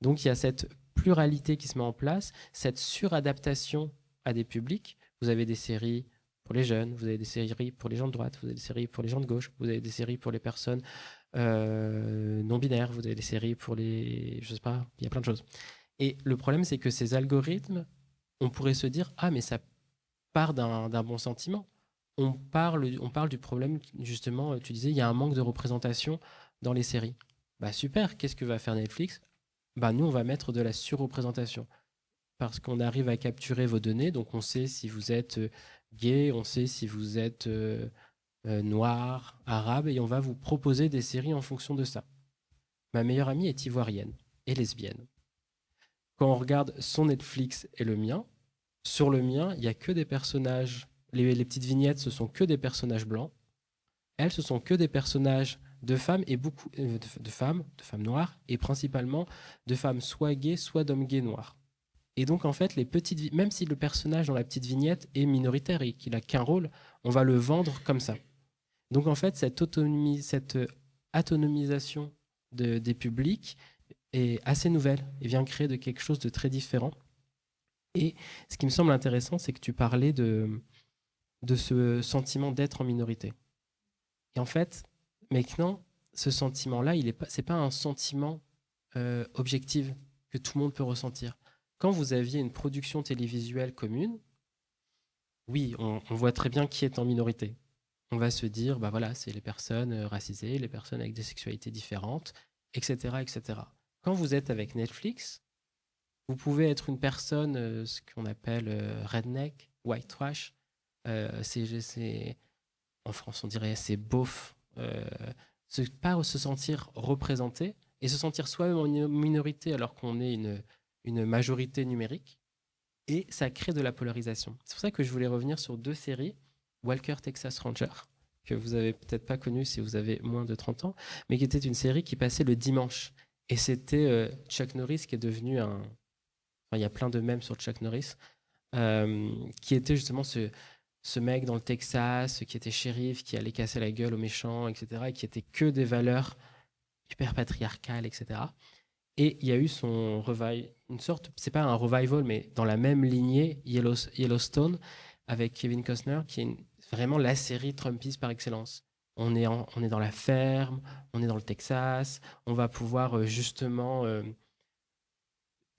Donc il y a cette pluralité qui se met en place, cette suradaptation à des publics. Vous avez des séries pour les jeunes, vous avez des séries pour les gens de droite, vous avez des séries pour les gens de gauche, vous avez des séries pour les personnes non-binaires, vous avez des séries pour les... je sais pas, il y a plein de choses. Et le problème, c'est que ces algorithmes, on pourrait se dire « Ah, mais ça part d'un bon sentiment ». On parle du problème, justement, tu disais, il y a un manque de représentation dans les séries. Bah super, qu'est-ce que va faire Netflix ? nous, on va mettre de la surreprésentation. Parce qu'on arrive à capturer vos données, donc on sait si vous êtes gay, on sait si vous êtes noir, arabe, et on va vous proposer des séries en fonction de ça. Ma meilleure amie est ivoirienne et lesbienne. Quand on regarde son Netflix et le mien, sur le mien, il n'y a que des personnages, les petites vignettes, ce sont que des personnages blancs. Elles, ce sont que des personnages de femmes et beaucoup de femmes noires, et principalement de femmes soit gays, soit d'hommes gays noirs. Et donc, en fait, même si le personnage dans la petite vignette est minoritaire et qu'il n'a qu'un rôle, on va le vendre comme ça. Donc, en fait, cette autonomisation des publics est assez nouvelle et vient créer de quelque chose de très différent. Et ce qui me semble intéressant, c'est que tu parlais de ce sentiment d'être en minorité. Et en fait, maintenant, ce sentiment-là, c'est pas un sentiment objectif que tout le monde peut ressentir. Quand vous aviez une production télévisuelle commune, oui, on voit très bien qui est en minorité. On va se dire, voilà, c'est les personnes racisées, les personnes avec des sexualités différentes, etc., etc. Quand vous êtes avec Netflix, vous pouvez être une personne, ce qu'on appelle redneck, white trash. En France, on dirait c'est beauf. Pas se sentir représenté et se sentir soi-même en minorité alors qu'on est une majorité numérique. Et ça crée de la polarisation. C'est pour ça que je voulais revenir sur 2 séries. Walker Texas Ranger, que vous avez peut-être pas connu si vous avez moins de 30 ans, mais qui était une série qui passait le dimanche. Et c'était Chuck Norris qui est devenu il y a plein de mèmes sur Chuck Norris, qui était justement ce mec dans le Texas, qui était shérif, qui allait casser la gueule aux méchants, etc., et qui était que des valeurs hyper patriarcales, etc. Et il y a eu son revival, une sorte, c'est pas un revival, mais dans la même lignée, Yellowstone, avec Kevin Costner, qui est vraiment la série Trumpiste par excellence. On est dans la ferme, on est dans le Texas, on va pouvoir justement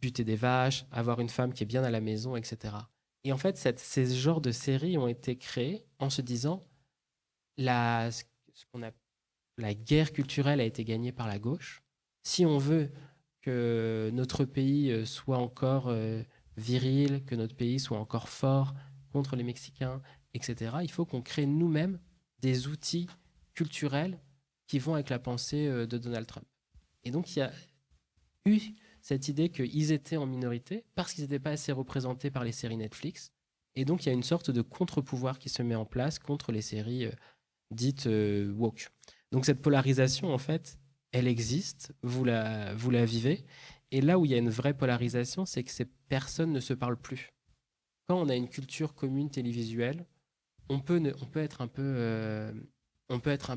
buter des vaches, avoir une femme qui est bien à la maison, etc. Et en fait, ces genres de séries ont été créés en se disant la guerre culturelle a été gagnée par la gauche. Si on veut que notre pays soit encore viril, que notre pays soit encore fort contre les Mexicains, etc., il faut qu'on crée nous-mêmes des outils culturels qui vont avec la pensée de Donald Trump. Et donc, il y a eu cette idée qu'ils étaient en minorité parce qu'ils n'étaient pas assez représentés par les séries Netflix. Et donc, il y a une sorte de contre-pouvoir qui se met en place contre les séries dites woke. Donc, cette polarisation, en fait, elle existe, vous la vivez. Et là où il y a une vraie polarisation, c'est que ces personnes ne se parlent plus. Quand on a une culture commune télévisuelle, on peut être un peu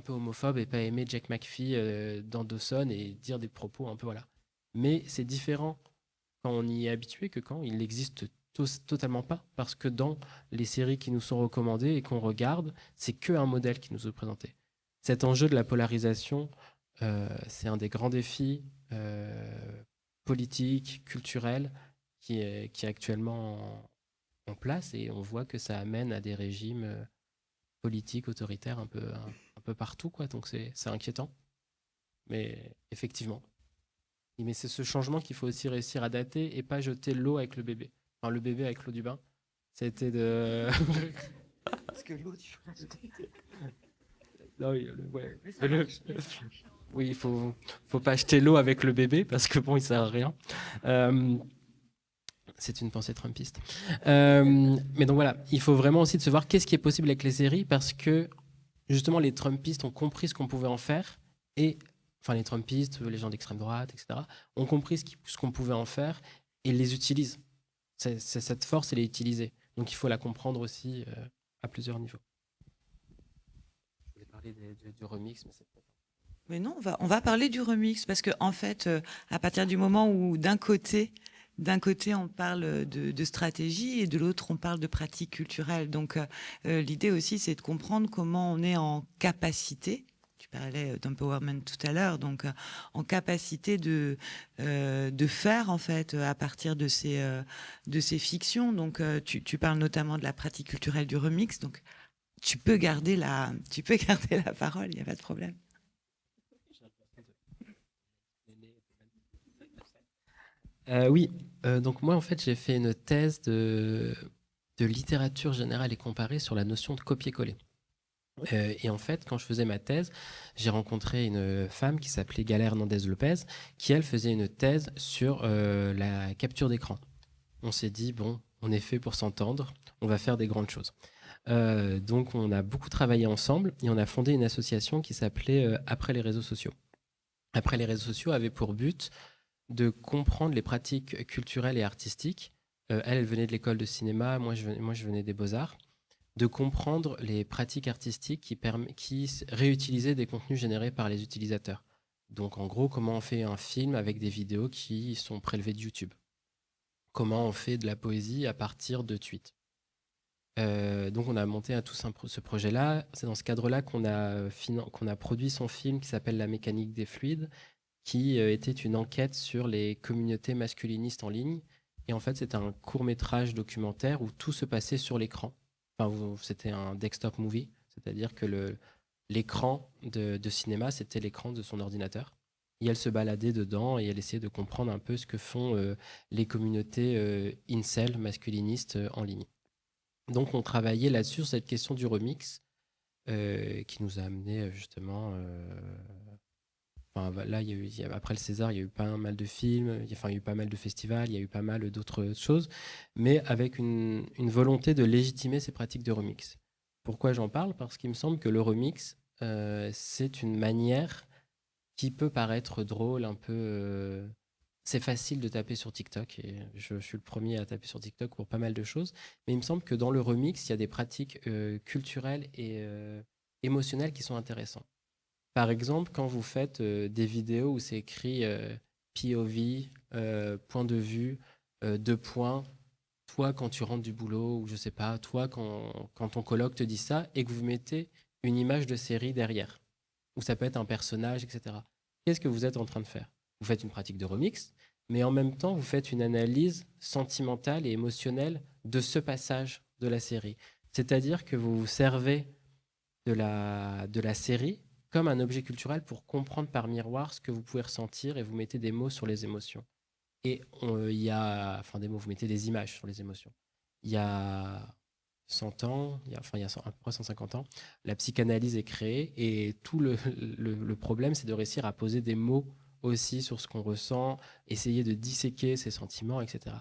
homophobe et pas aimer Jack McPhee dans Dawson et dire des propos un peu voilà. Mais c'est différent quand on y est habitué que quand il n'existe totalement pas, parce que dans les séries qui nous sont recommandées et qu'on regarde, c'est qu'un modèle qui nous est présenté. Cet enjeu de la polarisation, c'est un des grands défis politiques, culturels, qui est actuellement en place, et on voit que ça amène à des régimes politiques, autoritaires un peu partout, quoi. Donc c'est inquiétant. Mais effectivement. Mais c'est ce changement qu'il faut aussi réussir à dater et pas jeter l'eau avec le bébé. Enfin, le bébé avec l'eau du bain. Ça a été de... Parce que l'eau, tu peux rajouter. Non, oui, il faut pas acheter l'eau avec le bébé parce que bon, il sert à rien. C'est une pensée trumpiste. Mais donc voilà, il faut vraiment aussi de se voir qu'est-ce qui est possible avec les séries parce que justement les trumpistes ont compris ce qu'on pouvait en faire et enfin les trumpistes, les gens d'extrême droite, etc., ont compris ce qu'on pouvait en faire et les utilisent. Cette force, elle est utilisée. Donc il faut la comprendre aussi à plusieurs niveaux. Je voulais parler du remix, mais c'est pas... Mais non, on va parler du remix parce que en fait, à partir du moment où d'un côté on parle de stratégie et de l'autre on parle de pratique culturelle. Donc l'idée aussi, c'est de comprendre comment on est en capacité. Tu parlais d'empowerment tout à l'heure, donc en capacité de faire en fait à partir de ces fictions. Donc tu parles notamment de la pratique culturelle du remix. Donc tu peux garder la parole, il n'y a pas de problème. Oui, donc moi en fait j'ai fait une thèse de littérature générale et comparée sur la notion de copier-coller. Et en fait, quand je faisais ma thèse, j'ai rencontré une femme qui s'appelait Gala Hernandez-Lopez, qui elle faisait une thèse sur la capture d'écran. On s'est dit, bon, on est fait pour s'entendre, on va faire des grandes choses. Donc on a beaucoup travaillé ensemble et on a fondé une association qui s'appelait Après les réseaux sociaux. Après les réseaux sociaux avait pour but de comprendre les pratiques culturelles et artistiques. Elle venait de l'école de cinéma, moi je venais des beaux-arts. De comprendre les pratiques artistiques qui réutilisaient des contenus générés par les utilisateurs. Donc en gros, comment on fait un film avec des vidéos qui sont prélevées de YouTube. Comment on fait de la poésie à partir de tweets. Donc on a monté à tout ce projet-là. C'est dans ce cadre-là qu'on a produit son film qui s'appelle La mécanique des fluides, qui était une enquête sur les communautés masculinistes en ligne. Et en fait, c'était un court-métrage documentaire où tout se passait sur l'écran. Enfin, c'était un desktop movie, c'est-à-dire que l'écran de cinéma, c'était l'écran de son ordinateur. Et elle se baladait dedans et elle essayait de comprendre un peu ce que font les communautés incel masculinistes en ligne. Donc, on travaillait là-dessus, sur cette question du remix, qui nous a amené justement... là, après le César, il y a eu pas mal de films, il y a eu pas mal de festivals, il y a eu pas mal d'autres choses, mais avec une volonté de légitimer ces pratiques de remix. Pourquoi j'en parle ? Parce qu'il me semble que le remix, c'est une manière qui peut paraître drôle, un peu... c'est facile de taper sur TikTok, et je suis le premier à taper sur TikTok pour pas mal de choses, mais il me semble que dans le remix, il y a des pratiques culturelles et émotionnelles qui sont intéressantes. Par exemple, quand vous faites des vidéos où c'est écrit POV, point de vue, 2 points, toi quand tu rentres du boulot, ou je sais pas, toi quand ton coloc te dit ça, et que vous mettez une image de série derrière, ou ça peut être un personnage, etc. Qu'est-ce que vous êtes en train de faire ? Vous faites une pratique de remix, mais en même temps, vous faites une analyse sentimentale et émotionnelle de ce passage de la série. C'est-à-dire que vous vous servez de la série comme un objet culturel pour comprendre par miroir ce que vous pouvez ressentir, et vous mettez des mots sur les émotions. Et il y a... Enfin, des mots, vous mettez des images sur les émotions. Il y a 100 ans, il y a à peu près 150 ans, la psychanalyse est créée, et tout le problème, c'est de réussir à poser des mots aussi sur ce qu'on ressent, essayer de disséquer ses sentiments, etc.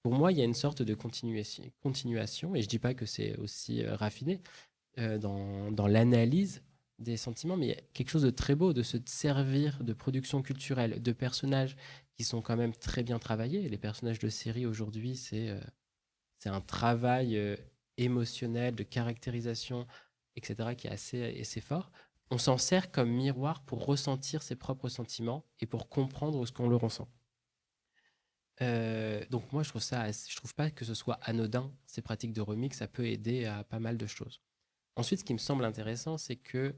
Pour moi, il y a une sorte de continuation, et je ne dis pas que c'est aussi raffiné dans l'analyse des sentiments, mais il y a quelque chose de très beau de se servir de production culturelle, de personnages qui sont quand même très bien travaillés. Les personnages de série aujourd'hui, c'est un travail émotionnel, de caractérisation, etc., qui est assez fort. On s'en sert comme miroir pour ressentir ses propres sentiments et pour comprendre ce qu'on le ressent. Donc moi, je trouve pas que ce soit anodin, ces pratiques de remix, ça peut aider à pas mal de choses. Ensuite, ce qui me semble intéressant, c'est que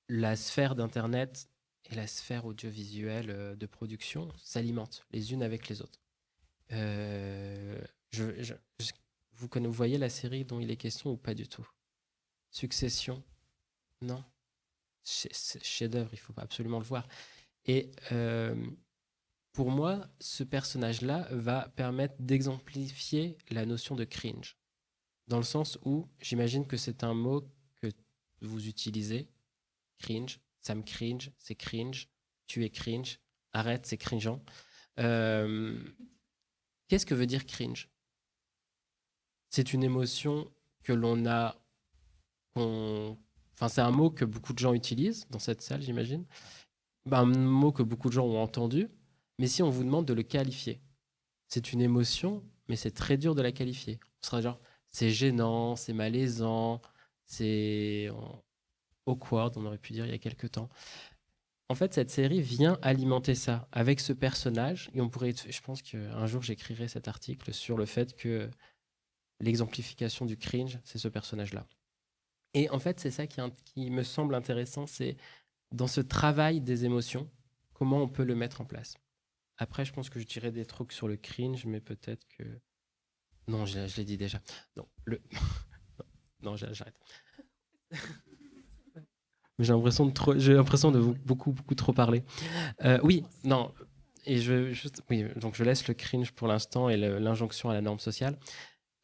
la sphère d'Internet et la sphère audiovisuelle de production s'alimentent les unes avec les autres. Vous voyez la série dont il est question ou pas du tout ? Succession ? Non ? Chef-d'œuvre, il faut absolument le voir. Et pour moi, ce personnage-là va permettre d'exemplifier la notion de cringe. Dans le sens où, j'imagine que c'est un mot que vous utilisez, cringe, ça me cringe, c'est cringe, tu es cringe, arrête, c'est cringeant. Qu'est-ce que veut dire cringe ? C'est une émotion que l'on a... Enfin, c'est un mot que beaucoup de gens utilisent dans cette salle, j'imagine. Un mot que beaucoup de gens ont entendu, mais si on vous demande de le qualifier, c'est une émotion, mais c'est très dur de la qualifier. On sera genre... c'est gênant, c'est malaisant, c'est awkward, on aurait pu dire il y a quelques temps. En fait, cette série vient alimenter ça avec ce personnage. Et je pense qu'un jour, j'écrirai cet article sur le fait que l'exemplification du cringe, c'est ce personnage-là. Et en fait, c'est ça qui me semble intéressant, c'est dans ce travail des émotions, comment on peut le mettre en place. Après, je pense que je dirais des trucs sur le cringe, mais peut-être que... Non, je l'ai dit déjà. Non, non, j'arrête. J'ai l'impression de beaucoup trop parler. Oui, non, et donc je laisse le cringe pour l'instant et l'injonction à la norme sociale.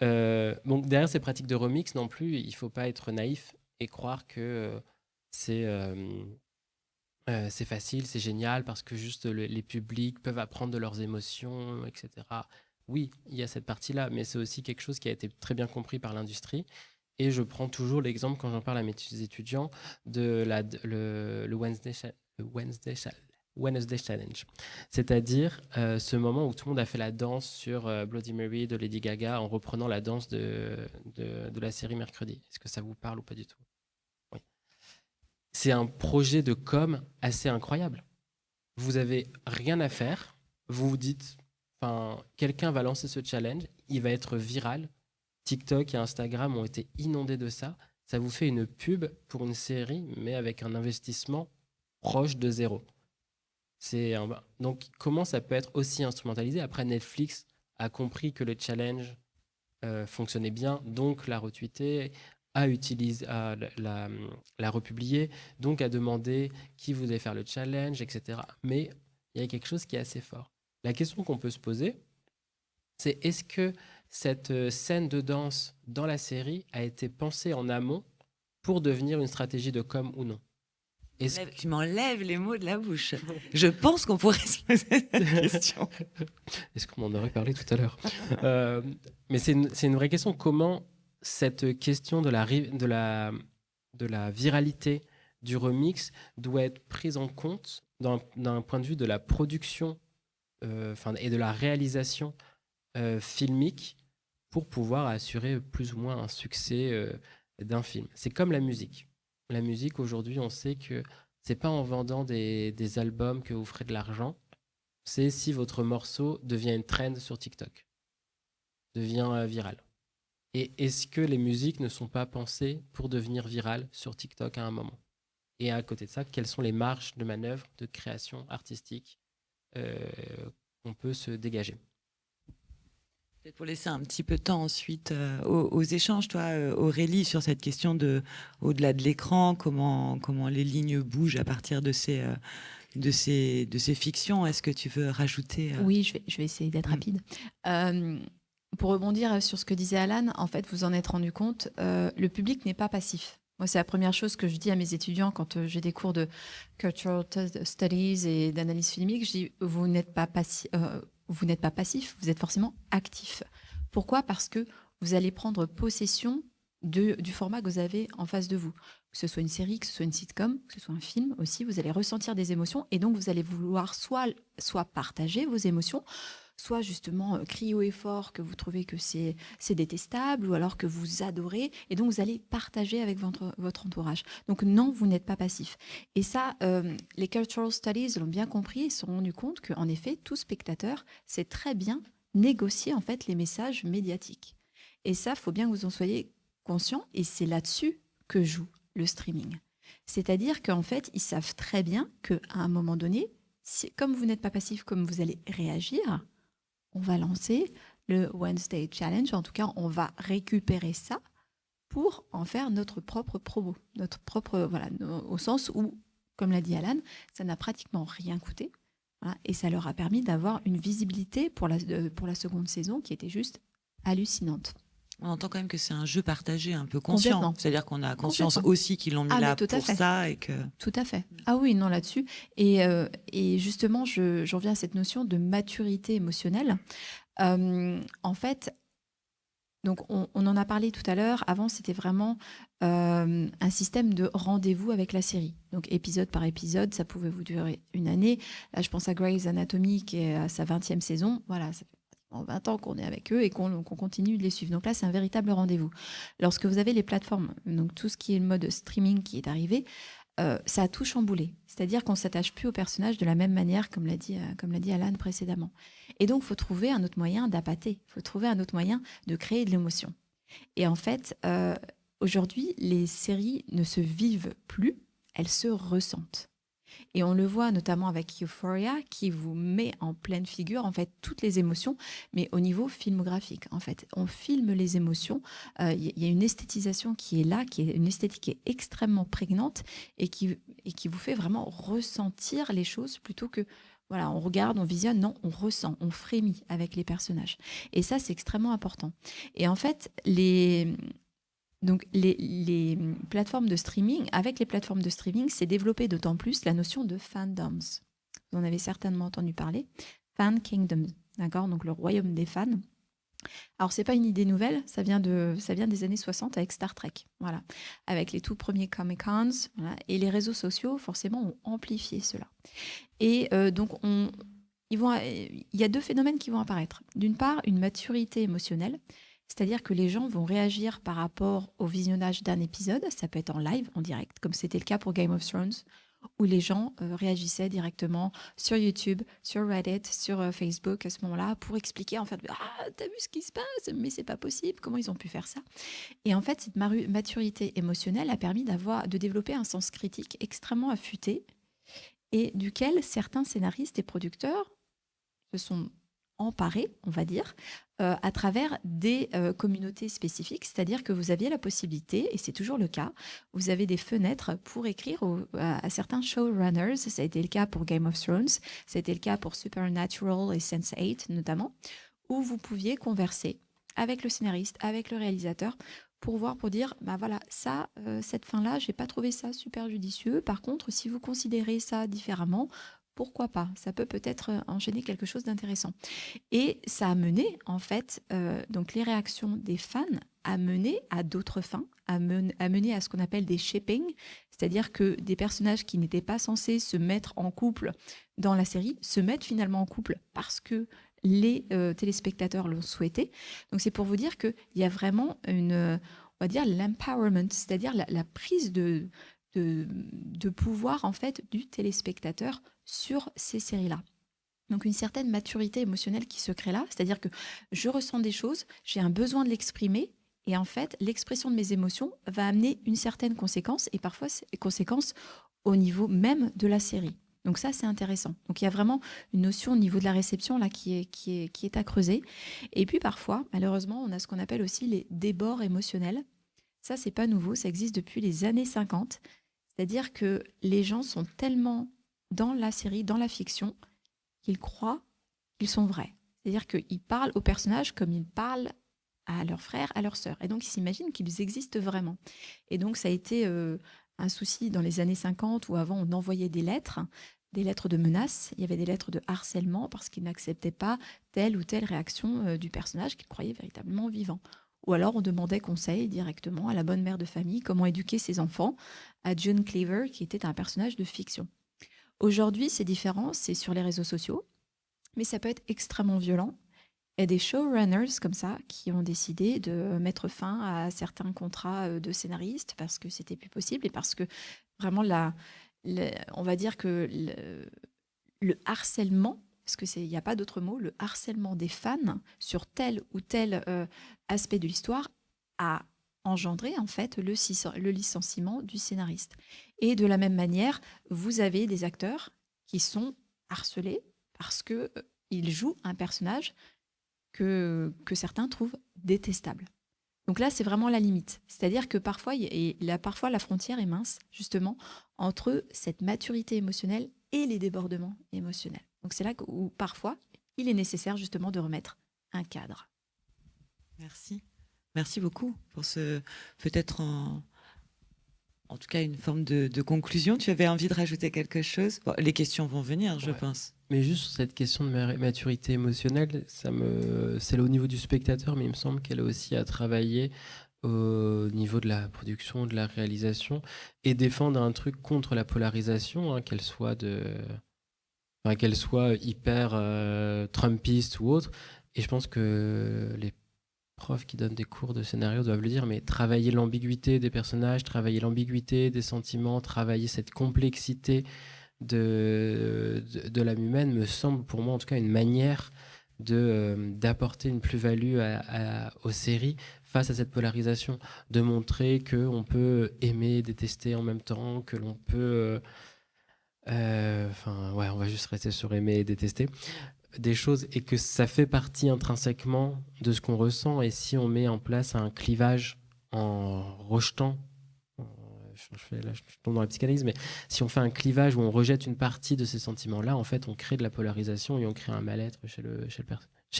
Donc derrière ces pratiques de remix non plus, il faut pas être naïf et croire que c'est facile, c'est génial parce que juste les publics peuvent apprendre de leurs émotions, etc. Oui, il y a cette partie-là, mais c'est aussi quelque chose qui a été très bien compris par l'industrie. Et je prends toujours l'exemple, quand j'en parle à mes étudiants, de le Wednesday Challenge. C'est-à-dire ce moment où tout le monde a fait la danse sur Bloody Mary de Lady Gaga en reprenant la danse de la série Mercredi. Est-ce que ça vous parle ou pas du tout? Oui. C'est un projet de com assez incroyable. Vous avez rien à faire, vous vous dites, quelqu'un va lancer ce challenge, il va être viral. TikTok et Instagram ont été inondés de ça. Ça vous fait une pub pour une série, mais avec un investissement proche de zéro. Donc, comment ça peut être aussi instrumentalisé? Après, Netflix a compris que le challenge fonctionnait bien, donc l'a retweeté, a l'a republié, donc a demandé qui voulait faire le challenge, etc. Mais il y a quelque chose qui est assez fort. La question qu'on peut se poser, c'est est-ce que cette scène de danse dans la série a été pensée en amont pour devenir une stratégie de com ou non? Tu m'enlèves les mots de la bouche. Je pense qu'on pourrait se poser cette question. Est-ce qu'on en aurait parlé tout à l'heure? Mais c'est une vraie question. Comment cette question de la viralité du remix doit être prise en compte d'un point de vue de la production et de la réalisation filmique pour pouvoir assurer plus ou moins un succès d'un film? C'est comme la musique. La musique, aujourd'hui, on sait que c'est pas en vendant des albums que vous ferez de l'argent, c'est si votre morceau devient une trend sur TikTok, devient viral. Et est-ce que les musiques ne sont pas pensées pour devenir virales sur TikTok à un moment? Et à côté de ça, quelles sont les marges de manœuvre, de création artistique qu'on peut se dégager? Peut-être pour laisser un petit peu de temps ensuite aux échanges, toi, Aurélie, sur cette question au-delà de l'écran, comment les lignes bougent à partir de ces fictions. Est-ce que tu veux rajouter Oui, je vais essayer d'être rapide. Pour rebondir sur ce que disait Alan, en fait, vous en êtes rendu compte, le public n'est pas passif. Moi, c'est la première chose que je dis à mes étudiants quand j'ai des cours de Cultural Studies et d'analyse filmique. Je dis, vous n'êtes pas passif, vous êtes forcément actif. Pourquoi? Parce que vous allez prendre possession du format que vous avez en face de vous. Que ce soit une série, que ce soit une sitcom, que ce soit un film aussi, vous allez ressentir des émotions et donc vous allez vouloir soit partager vos émotions, soit justement crier haut et fort que vous trouvez que c'est détestable ou alors que vous adorez et donc vous allez partager avec votre entourage. Donc non, vous n'êtes pas passif. Et ça, les Cultural Studies l'ont bien compris et se sont rendus compte qu'en effet, tout spectateur sait très bien négocier en fait les messages médiatiques. Et ça, il faut bien que vous en soyez conscient et c'est là-dessus que joue le streaming. C'est-à-dire qu'en fait, ils savent très bien qu'à un moment donné, comme vous n'êtes pas passif, comme vous allez réagir, on va lancer le Wednesday Challenge. En tout cas, on va récupérer ça pour en faire notre propre promo. Notre propre, au sens où, comme l'a dit Alan, ça n'a pratiquement rien coûté. Voilà, et ça leur a permis d'avoir une visibilité pour la seconde saison qui était juste hallucinante. On entend quand même que c'est un jeu partagé, un peu conscient. C'est-à-dire qu'on a conscience aussi qu'ils l'ont mis là pour ça. Tout à fait. Ah oui, non, là-dessus. Et justement, j'en viens à cette notion de maturité émotionnelle. En fait, donc on en a parlé tout à l'heure. Avant, c'était vraiment un système de rendez-vous avec la série. Donc épisode par épisode, ça pouvait vous durer une année. Là, je pense à Grey's Anatomy qui est à sa 20e saison. Voilà, ça fait 20 ans qu'on est avec eux et qu'on continue de les suivre. Donc là, c'est un véritable rendez-vous. Lorsque vous avez les plateformes, donc tout ce qui est le mode streaming qui est arrivé, ça a tout chamboulé. C'est-à-dire qu'on ne s'attache plus aux personnages de la même manière, comme l'a dit Alan précédemment. Et donc, il faut trouver un autre moyen d'appâter. Il faut trouver un autre moyen de créer de l'émotion. Et en fait, aujourd'hui, les séries ne se vivent plus, elles se ressentent. Et on le voit notamment avec Euphoria, qui vous met en pleine figure en fait toutes les émotions, mais au niveau filmographique. En fait, on filme les émotions. Il y a une esthétisation qui est là, qui est une esthétique qui est extrêmement prégnante et qui vous fait vraiment ressentir les choses plutôt que voilà, on regarde, on visionne, non, on ressent, on frémit avec les personnages. Et ça, c'est extrêmement important. Et en fait, les plateformes de streaming, avec les plateformes de streaming, c'est développé d'autant plus la notion de fandoms. Vous en avez certainement entendu parler. Fan kingdom, d'accord? Donc le royaume des fans. Alors, c'est pas une idée nouvelle, ça vient des années 60 avec Star Trek, voilà, avec les tout premiers Comic-Cons, voilà, et les réseaux sociaux, forcément, ont amplifié cela. Et donc, il y a deux phénomènes qui vont apparaître. D'une part, une maturité émotionnelle, c'est-à-dire que les gens vont réagir par rapport au visionnage d'un épisode, ça peut être en live, en direct, comme c'était le cas pour Game of Thrones, où les gens réagissaient directement sur YouTube, sur Reddit, sur Facebook à ce moment-là, pour expliquer en fait, ah, t'as vu ce qui se passe, mais c'est pas possible, comment ils ont pu faire ça? Et en fait, cette maturité émotionnelle a permis de développer un sens critique extrêmement affûté et duquel certains scénaristes et producteurs se sont emparés, on va dire, à travers des communautés spécifiques, c'est-à-dire que vous aviez la possibilité, et c'est toujours le cas, vous avez des fenêtres pour écrire à certains showrunners, ça a été le cas pour Game of Thrones, ça a été le cas pour Supernatural et Sense8 notamment, où vous pouviez converser avec le scénariste, avec le réalisateur, pour dire, bah voilà, ça, cette fin-là, j'ai pas trouvé ça super judicieux, par contre, si vous considérez ça différemment, pourquoi pas? Ça peut peut-être enchaîner quelque chose d'intéressant. Et ça a mené, en fait, donc les réactions des fans a mené à d'autres fins, a mené à ce qu'on appelle des shipping, c'est-à-dire que des personnages qui n'étaient pas censés se mettre en couple dans la série se mettent finalement en couple parce que les téléspectateurs l'ont souhaité. Donc c'est pour vous dire qu'il y a vraiment on va dire l'empowerment, c'est-à-dire la prise de pouvoir en fait du téléspectateur sur ces séries-là. Donc une certaine maturité émotionnelle qui se crée là, c'est-à-dire que je ressens des choses, j'ai un besoin de l'exprimer, et en fait l'expression de mes émotions va amener une certaine conséquence, et parfois c'est conséquences au niveau même de la série. Donc ça, c'est intéressant. Donc il y a vraiment une notion au niveau de la réception là qui est à creuser. Et puis parfois, malheureusement, on a ce qu'on appelle aussi les débords émotionnels. Ça, c'est pas nouveau, ça existe depuis les années 50. C'est-à-dire que les gens sont tellement dans la série, dans la fiction, qu'ils croient qu'ils sont vrais. C'est-à-dire qu'ils parlent aux personnages comme ils parlent à leurs frères, à leurs sœurs. Et donc, ils s'imaginent qu'ils existent vraiment. Et donc, ça a été un souci dans les années 50 où avant, on envoyait des lettres de menaces. Il y avait des lettres de harcèlement parce qu'ils n'acceptaient pas telle ou telle réaction du personnage qu'ils croyaient véritablement vivant. Ou alors, on demandait conseil directement à la bonne mère de famille, comment éduquer ses enfants, à June Cleaver, qui était un personnage de fiction. Aujourd'hui, c'est différent, c'est sur les réseaux sociaux, mais ça peut être extrêmement violent. Il y a des showrunners comme ça qui ont décidé de mettre fin à certains contrats de scénaristes parce que c'était plus possible et parce que vraiment, on va dire que le harcèlement, parce qu'il n'y a pas d'autre mot, le harcèlement des fans sur tel ou tel aspect de l'histoire a engendrer en fait le licenciement du scénariste. Et de la même manière, vous avez des acteurs qui sont harcelés parce que ils jouent un personnage que certains trouvent détestable. Donc là, c'est vraiment la limite. C'est-à-dire que parfois la frontière est mince, justement, entre cette maturité émotionnelle et les débordements émotionnels. Donc c'est là où parfois, il est nécessaire justement de remettre un cadre. Merci. Merci beaucoup pour ce, peut-être en tout cas une forme de conclusion. Tu avais envie de rajouter quelque chose? Bon, les questions vont venir, je pense. Mais juste sur cette question de maturité émotionnelle, c'est au niveau du spectateur, mais il me semble qu'elle a aussi à travailler au niveau de la production, de la réalisation, et défendre un truc contre la polarisation, hein, qu'elle soit hyper trumpiste ou autre. Et je pense que les profs qui donnent des cours de scénario doivent le dire, mais travailler l'ambiguïté des personnages, travailler l'ambiguïté des sentiments, travailler cette complexité de l'âme humaine me semble pour moi en tout cas une manière d'apporter une plus-value aux séries face à cette polarisation, de montrer qu'on peut aimer et détester en même temps, que l'on peut on va juste rester sur aimer et détester des choses, et que ça fait partie intrinsèquement de ce qu'on ressent. Et si on met en place un clivage en rejetant je tombe dans la psychanalyse, mais si on fait un clivage où on rejette une partie de ces sentiments-là, en fait, on crée de la polarisation et on crée un mal-être chez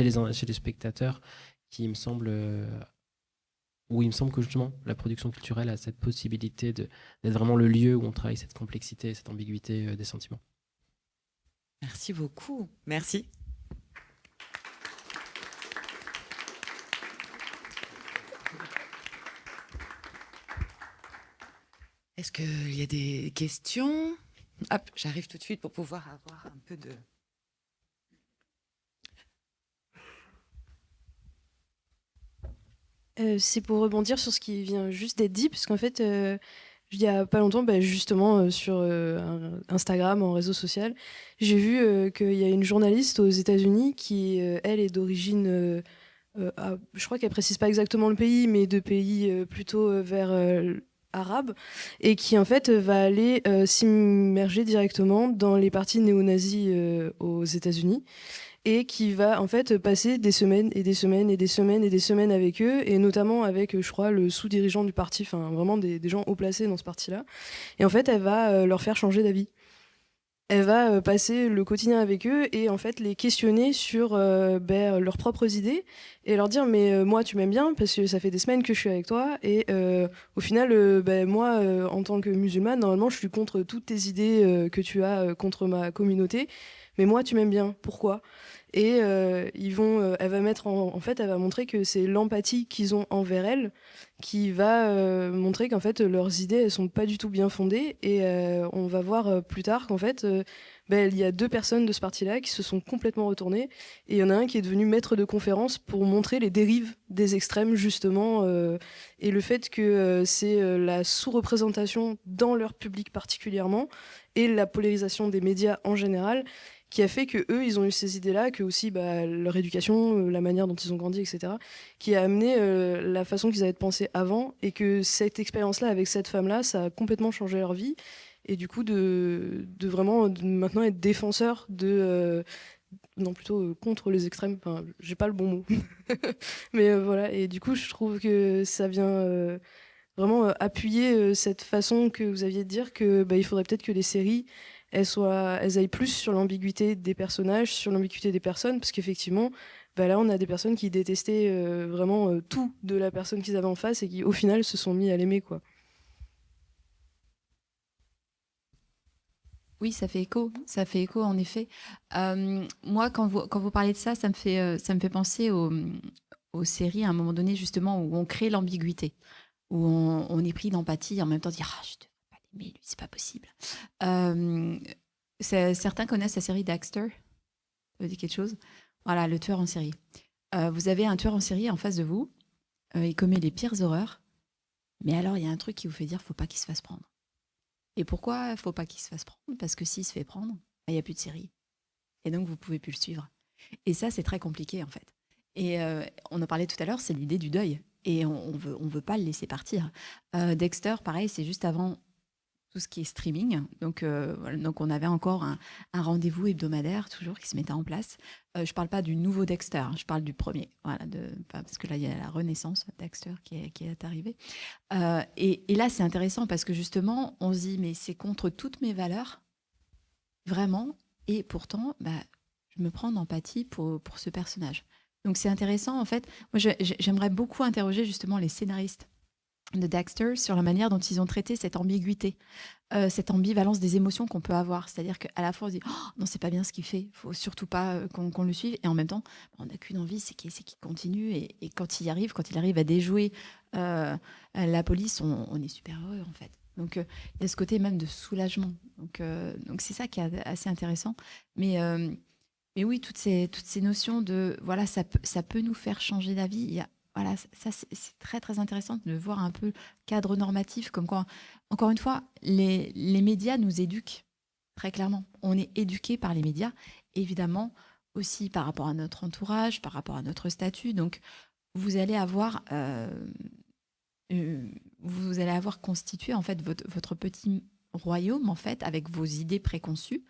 les spectateurs qui, où il me semble que justement la production culturelle a cette possibilité d'être vraiment le lieu où on travaille cette complexité, cette ambiguïté des sentiments. Merci beaucoup. Merci. Est-ce qu'il y a des questions? Hop, j'arrive tout de suite pour pouvoir avoir un peu de... C'est pour rebondir sur ce qui vient juste d'être dit, parce qu'en fait, il n'y a pas longtemps, justement, sur Instagram, en réseau social, j'ai vu qu'il y a une journaliste aux États-Unis qui, elle, est d'origine, je crois qu'elle précise pas exactement le pays, mais de pays plutôt vers arabe, et qui, en fait, va aller s'immerger directement dans les partis néo-nazis aux États-Unis, et qui va en fait passer des semaines et des semaines et des semaines et des semaines avec eux, et notamment avec, je crois, le sous-dirigeant du parti, enfin vraiment des gens haut placés dans ce parti-là. Et en fait, elle va leur faire changer d'avis. Elle va passer le quotidien avec eux et en fait les questionner sur leurs propres idées et leur dire mais moi tu m'aimes bien parce que ça fait des semaines que je suis avec toi et au final moi en tant que musulmane normalement je suis contre toutes tes idées que tu as contre ma communauté, mais moi tu m'aimes bien, pourquoi? Et elle va mettre en fait, elle va montrer que c'est l'empathie qu'ils ont envers elle qui va montrer qu'en fait leurs idées elles sont pas du tout bien fondées, et on va voir plus tard qu'en fait il y a deux personnes de ce parti-là qui se sont complètement retournées, et il y en a un qui est devenu maître de conférence pour montrer les dérives des extrêmes justement, et le fait que c'est la sous-représentation dans leur public particulièrement et la polarisation des médias en général qui a fait que eux ils ont eu ces idées-là, que aussi leur éducation, la manière dont ils ont grandi, etc., qui a amené la façon qu'ils avaient de penser avant, et que cette expérience-là avec cette femme-là, ça a complètement changé leur vie, et du coup de vraiment de maintenant être défenseur de non plutôt contre les extrêmes. Enfin, j'ai pas le bon mot, mais voilà. Et du coup, je trouve que ça vient vraiment appuyer cette façon que vous aviez de dire que il faudrait peut-être que les séries elles aillent plus sur l'ambiguïté des personnages, sur l'ambiguïté des personnes, parce qu'effectivement, là, on a des personnes qui détestaient vraiment tout de la personne qu'ils avaient en face et qui, au final, se sont mis à l'aimer, quoi. Oui, ça fait écho en effet. Moi, quand vous parlez de ça, ça me fait penser aux séries à un moment donné justement où on crée l'ambiguïté, où on est pris d'empathie et en même temps dire ah je ne devrais pas l'aimer, lui c'est pas possible. Certains connaissent la série Dexter. Ça vous dit quelque chose? Voilà, le tueur en série. Vous avez un tueur en série en face de vous, il commet les pires horreurs, mais alors il y a un truc qui vous fait dire faut pas qu'il se fasse prendre. Et pourquoi faut pas qu'il se fasse prendre? Parce que s'il se fait prendre, il n'y a plus de série. Et donc vous pouvez plus le suivre. Et ça, c'est très compliqué en fait. Et on en parlait tout à l'heure, c'est l'idée du deuil. Et on veut pas le laisser partir. Dexter, pareil, c'est juste avant tout ce qui est streaming. Donc on avait encore un rendez-vous hebdomadaire toujours qui se mettait en place. Je parle pas du nouveau Dexter, hein, je parle du premier. Voilà, parce que là, il y a la renaissance Dexter qui est arrivée. Et là, c'est intéressant parce que justement, on se dit, mais c'est contre toutes mes valeurs, vraiment. Et pourtant, je me prends d'empathie pour ce personnage. Donc c'est intéressant, en fait. Moi, j'aimerais beaucoup interroger justement les scénaristes de Dexter sur la manière dont ils ont traité cette ambiguïté, cette ambivalence des émotions qu'on peut avoir. C'est-à-dire qu'à la fois, on se dit oh, non, c'est pas bien ce qu'il fait, il faut surtout pas qu'on le suive. Et en même temps, on n'a qu'une envie, c'est qu'il continue. Et quand il arrive à déjouer la police, on est super heureux, en fait. Donc, il y a ce côté même de soulagement. Donc c'est ça qui est assez intéressant. Mais oui, toutes ces notions de voilà, ça peut nous faire changer d'avis. Voilà, ça c'est très très intéressant de voir un peu le cadre normatif, comme quoi, encore une fois, les médias nous éduquent très clairement. On est éduqué par les médias, évidemment aussi par rapport à notre entourage, par rapport à notre statut. Donc, vous allez avoir constitué en fait votre petit royaume en fait avec vos idées préconçues.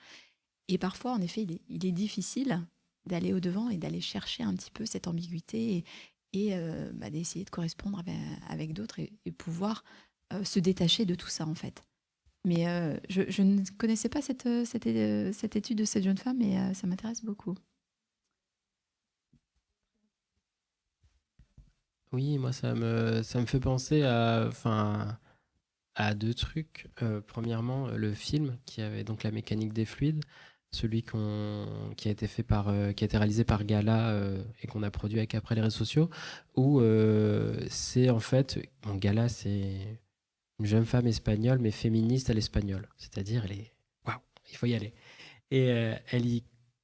Et parfois, en effet, il est difficile d'aller au-devant et d'aller chercher un petit peu cette ambiguïté et d'essayer de correspondre avec d'autres et pouvoir se détacher de tout ça, en fait. Mais je ne connaissais pas cette étude de cette jeune femme, mais ça m'intéresse beaucoup. Oui, moi, ça me fait penser à deux trucs. Premièrement, le film qui avait donc la mécanique des fluides, celui qui a été qui a été réalisé par Gala et qu'on a produit avec après les réseaux sociaux, où c'est en fait, bon, Gala, c'est une jeune femme espagnole, mais féministe à l'espagnol. C'est-à-dire, elle est, waouh, il faut y aller. Et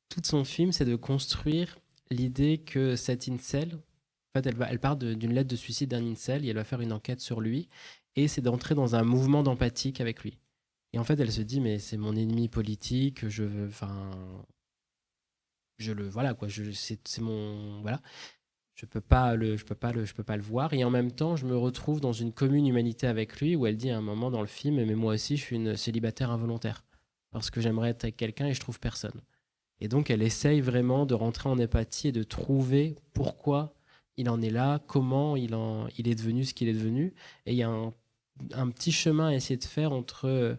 tout son film, c'est de construire l'idée que cet incel, en fait, elle part d'une lettre de suicide d'un incel et elle va faire une enquête sur lui. Et c'est d'entrer dans un mouvement d'empathique avec lui. Et en fait, elle se dit, mais c'est mon ennemi politique, voilà quoi, c'est mon, voilà, je peux pas le voir. Et en même temps, je me retrouve dans une commune humanité avec lui où elle dit à un moment dans le film, mais moi aussi, je suis une célibataire involontaire parce que j'aimerais être avec quelqu'un et je trouve personne. Et donc, elle essaye vraiment de rentrer en empathie et de trouver pourquoi il en est là, comment il est devenu ce qu'il est devenu. Et il y a un petit chemin à essayer de faire entre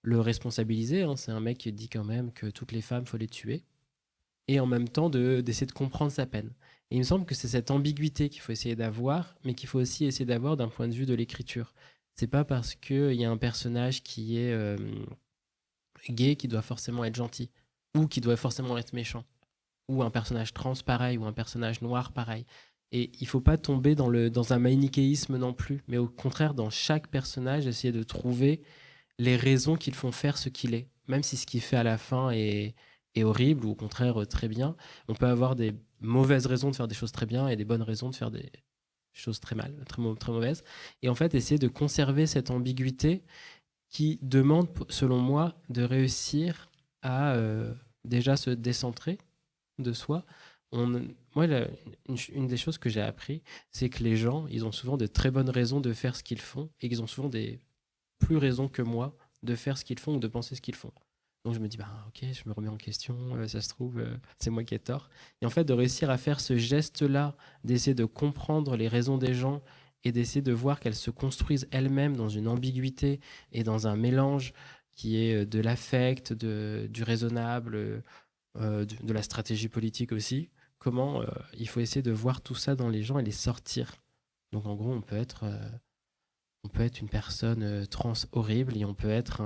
le responsabiliser, hein, c'est un mec qui dit quand même que toutes les femmes, faut les tuer, et en même temps d'essayer de comprendre sa peine. Et il me semble que c'est cette ambiguïté qu'il faut essayer d'avoir, mais qu'il faut aussi essayer d'avoir d'un point de vue de l'écriture. C'est pas parce qu'il y a un personnage qui est gay qui doit forcément être gentil, ou qui doit forcément être méchant, ou un personnage trans pareil, ou un personnage noir pareil. Et il faut pas tomber dans un manichéisme non plus, mais au contraire, dans chaque personnage, essayer de trouver les raisons qui le font faire ce qu'il est. Même si ce qu'il fait à la fin est horrible, ou au contraire très bien, on peut avoir des mauvaises raisons de faire des choses très bien et des bonnes raisons de faire des choses très mal, très mauvaises. Et en fait, essayer de conserver cette ambiguïté qui demande, selon moi, de réussir à déjà se décentrer de soi. Moi, une des choses que j'ai appris, c'est que les gens, ils ont souvent de très bonnes raisons de faire ce qu'ils font et qu'ils ont souvent des plus raisons que moi de faire ce qu'ils font ou de penser ce qu'ils font. Donc je me dis, bah, ok, je me remets en question, ça se trouve, c'est moi qui ai tort. Et en fait, de réussir à faire ce geste-là, d'essayer de comprendre les raisons des gens et d'essayer de voir qu'elles se construisent elles-mêmes dans une ambiguïté et dans un mélange qui est de l'affect, du raisonnable, de la stratégie politique aussi. Comment il faut essayer de voir tout ça dans les gens et les sortir. Donc en gros, on peut être une personne trans horrible et on peut être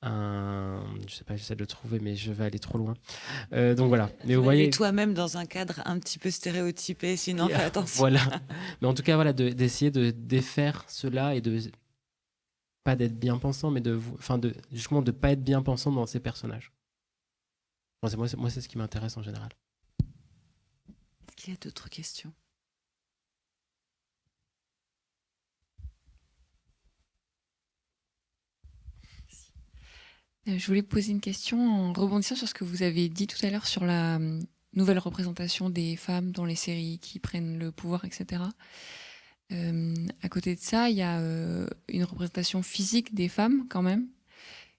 je sais pas, j'essaie de le trouver, mais je vais aller trop loin. Donc voilà. Mais vous voyez, toi-même dans un cadre un petit peu stéréotypé, sinon fais attention. Voilà. Mais en tout cas, voilà, d'essayer de défaire cela et de pas d'être bien pensant, mais justement de pas être bien pensant dans ces personnages. Moi, c'est ce qui m'intéresse en général. Est-ce qu'il y a d'autres questions? Je voulais poser une question en rebondissant sur ce que vous avez dit tout à l'heure sur la nouvelle représentation des femmes dans les séries qui prennent le pouvoir, etc. À côté de ça, il y a une représentation physique des femmes quand même.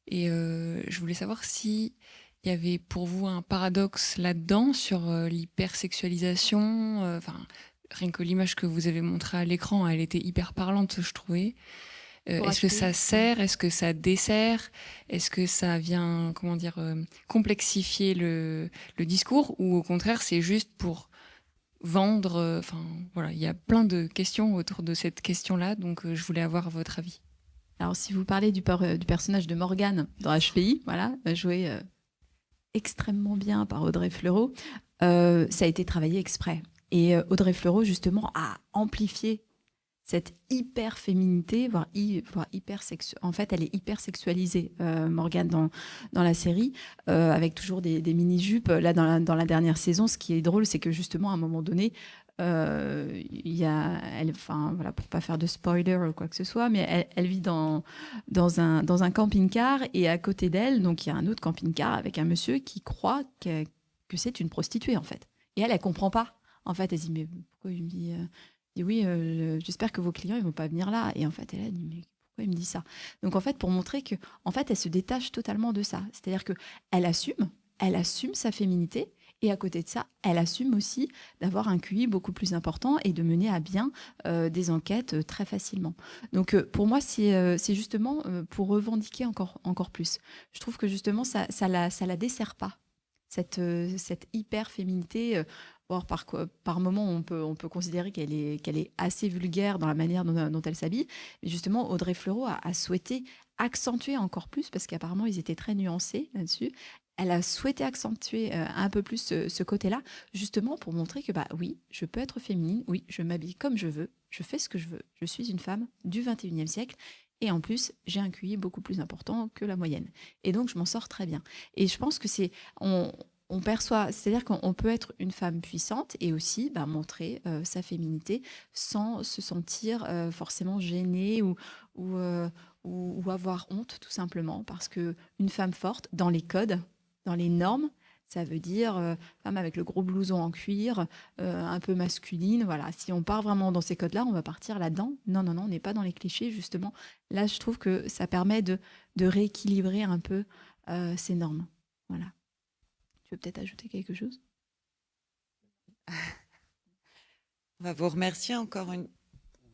Et je voulais savoir si il y avait pour vous un paradoxe là-dedans sur l'hypersexualisation. Rien que l'image que vous avez montrée à l'écran, elle était hyper parlante, je trouvais. Est-ce que ça sert? Est-ce que ça dessert? Est-ce que ça vient, complexifier le discours? Ou au contraire, c'est juste pour vendre? Voilà, il y a plein de questions autour de cette question-là, donc je voulais avoir votre avis. Alors, si vous parlez du personnage de Morgane dans HPI, voilà, joué extrêmement bien par Audrey Fleurot, ça a été travaillé exprès. Et Audrey Fleurot, justement, a amplifié cette hyper-féminité, voire en fait, elle est hyper sexualisée, Morgane, dans la série, avec toujours des mini-jupes. Là, dans la dernière saison, ce qui est drôle, c'est que justement, à un moment donné, voilà, pour pas faire de spoiler ou quoi que ce soit, mais elle vit dans un camping-car, et à côté d'elle, donc il y a un autre camping-car avec un monsieur qui croit que c'est une prostituée, en fait. Et elle comprend pas. En fait, elle se dit, mais pourquoi il me dit... dit oui, j'espère que vos clients ils vont pas venir là. Et en fait, elle a dit, mais pourquoi il me dit ça? Donc en fait, pour montrer que, en fait, elle se détache totalement de ça. C'est-à-dire que elle assume sa féminité, Et à côté de ça, elle assume aussi d'avoir un QI beaucoup plus important et de mener à bien des enquêtes très facilement. Donc pour moi, c'est justement pour revendiquer encore plus. Je trouve que justement, ça la dessert pas, cette hyper-féminité. Or, par moment, on peut considérer qu'elle est assez vulgaire dans la manière dont elle s'habille. Mais justement, Audrey Fleurot a souhaité accentuer encore plus, parce qu'apparemment, ils étaient très nuancés là-dessus. Elle a souhaité accentuer un peu plus ce côté-là, justement pour montrer que, bah oui, je peux être féminine, oui, je m'habille comme je veux, je fais ce que je veux. Je suis une femme du 21e siècle. Et en plus, j'ai un QI beaucoup plus important que la moyenne. Et donc, je m'en sors très bien. Et je pense que on perçoit, c'est-à-dire qu'on peut être une femme puissante et aussi montrer sa féminité sans se sentir forcément gênée ou avoir honte, tout simplement. Parce qu'une femme forte, dans les codes, dans les normes, ça veut dire femme avec le gros blouson en cuir, un peu masculine. Voilà. Si on part vraiment dans ces codes-là, on va partir là-dedans. Non, on n'est pas dans les clichés, justement. Là, je trouve que ça permet de rééquilibrer un peu ces normes. Voilà. Tu veux peut-être ajouter quelque chose ? On va vous remercier encore une...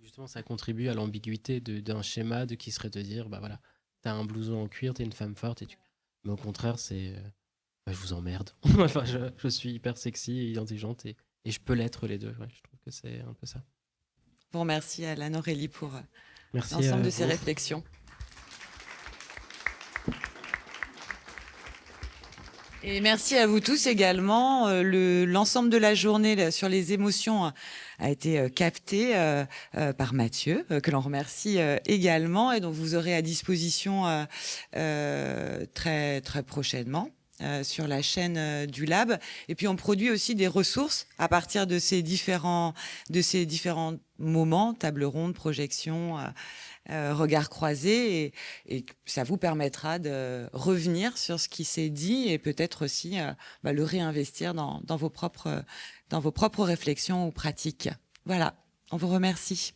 Justement, ça contribue à l'ambiguïté d'un schéma qui serait de dire, bah voilà, t'as un blouson en cuir, t'es une femme forte. Mais au contraire, c'est... je vous emmerde. Enfin, je suis hyper sexy et intelligente et je peux l'être les deux. Ouais, je trouve que c'est un peu ça. Je vous remercie, Alan, Aurélie, pour Merci l'ensemble de ces réflexions. Et merci à vous tous également. L'ensemble de la journée là, sur les émotions a été capté par Mathieu, que l'on remercie également et dont vous aurez à disposition très, très prochainement. Sur la chaîne du Lab. Et puis on produit aussi des ressources à partir de ces différents moments, table ronde, projection, regard croisé, et ça vous permettra de revenir sur ce qui s'est dit et peut-être aussi le réinvestir dans vos propres réflexions ou pratiques. Voilà, on vous remercie.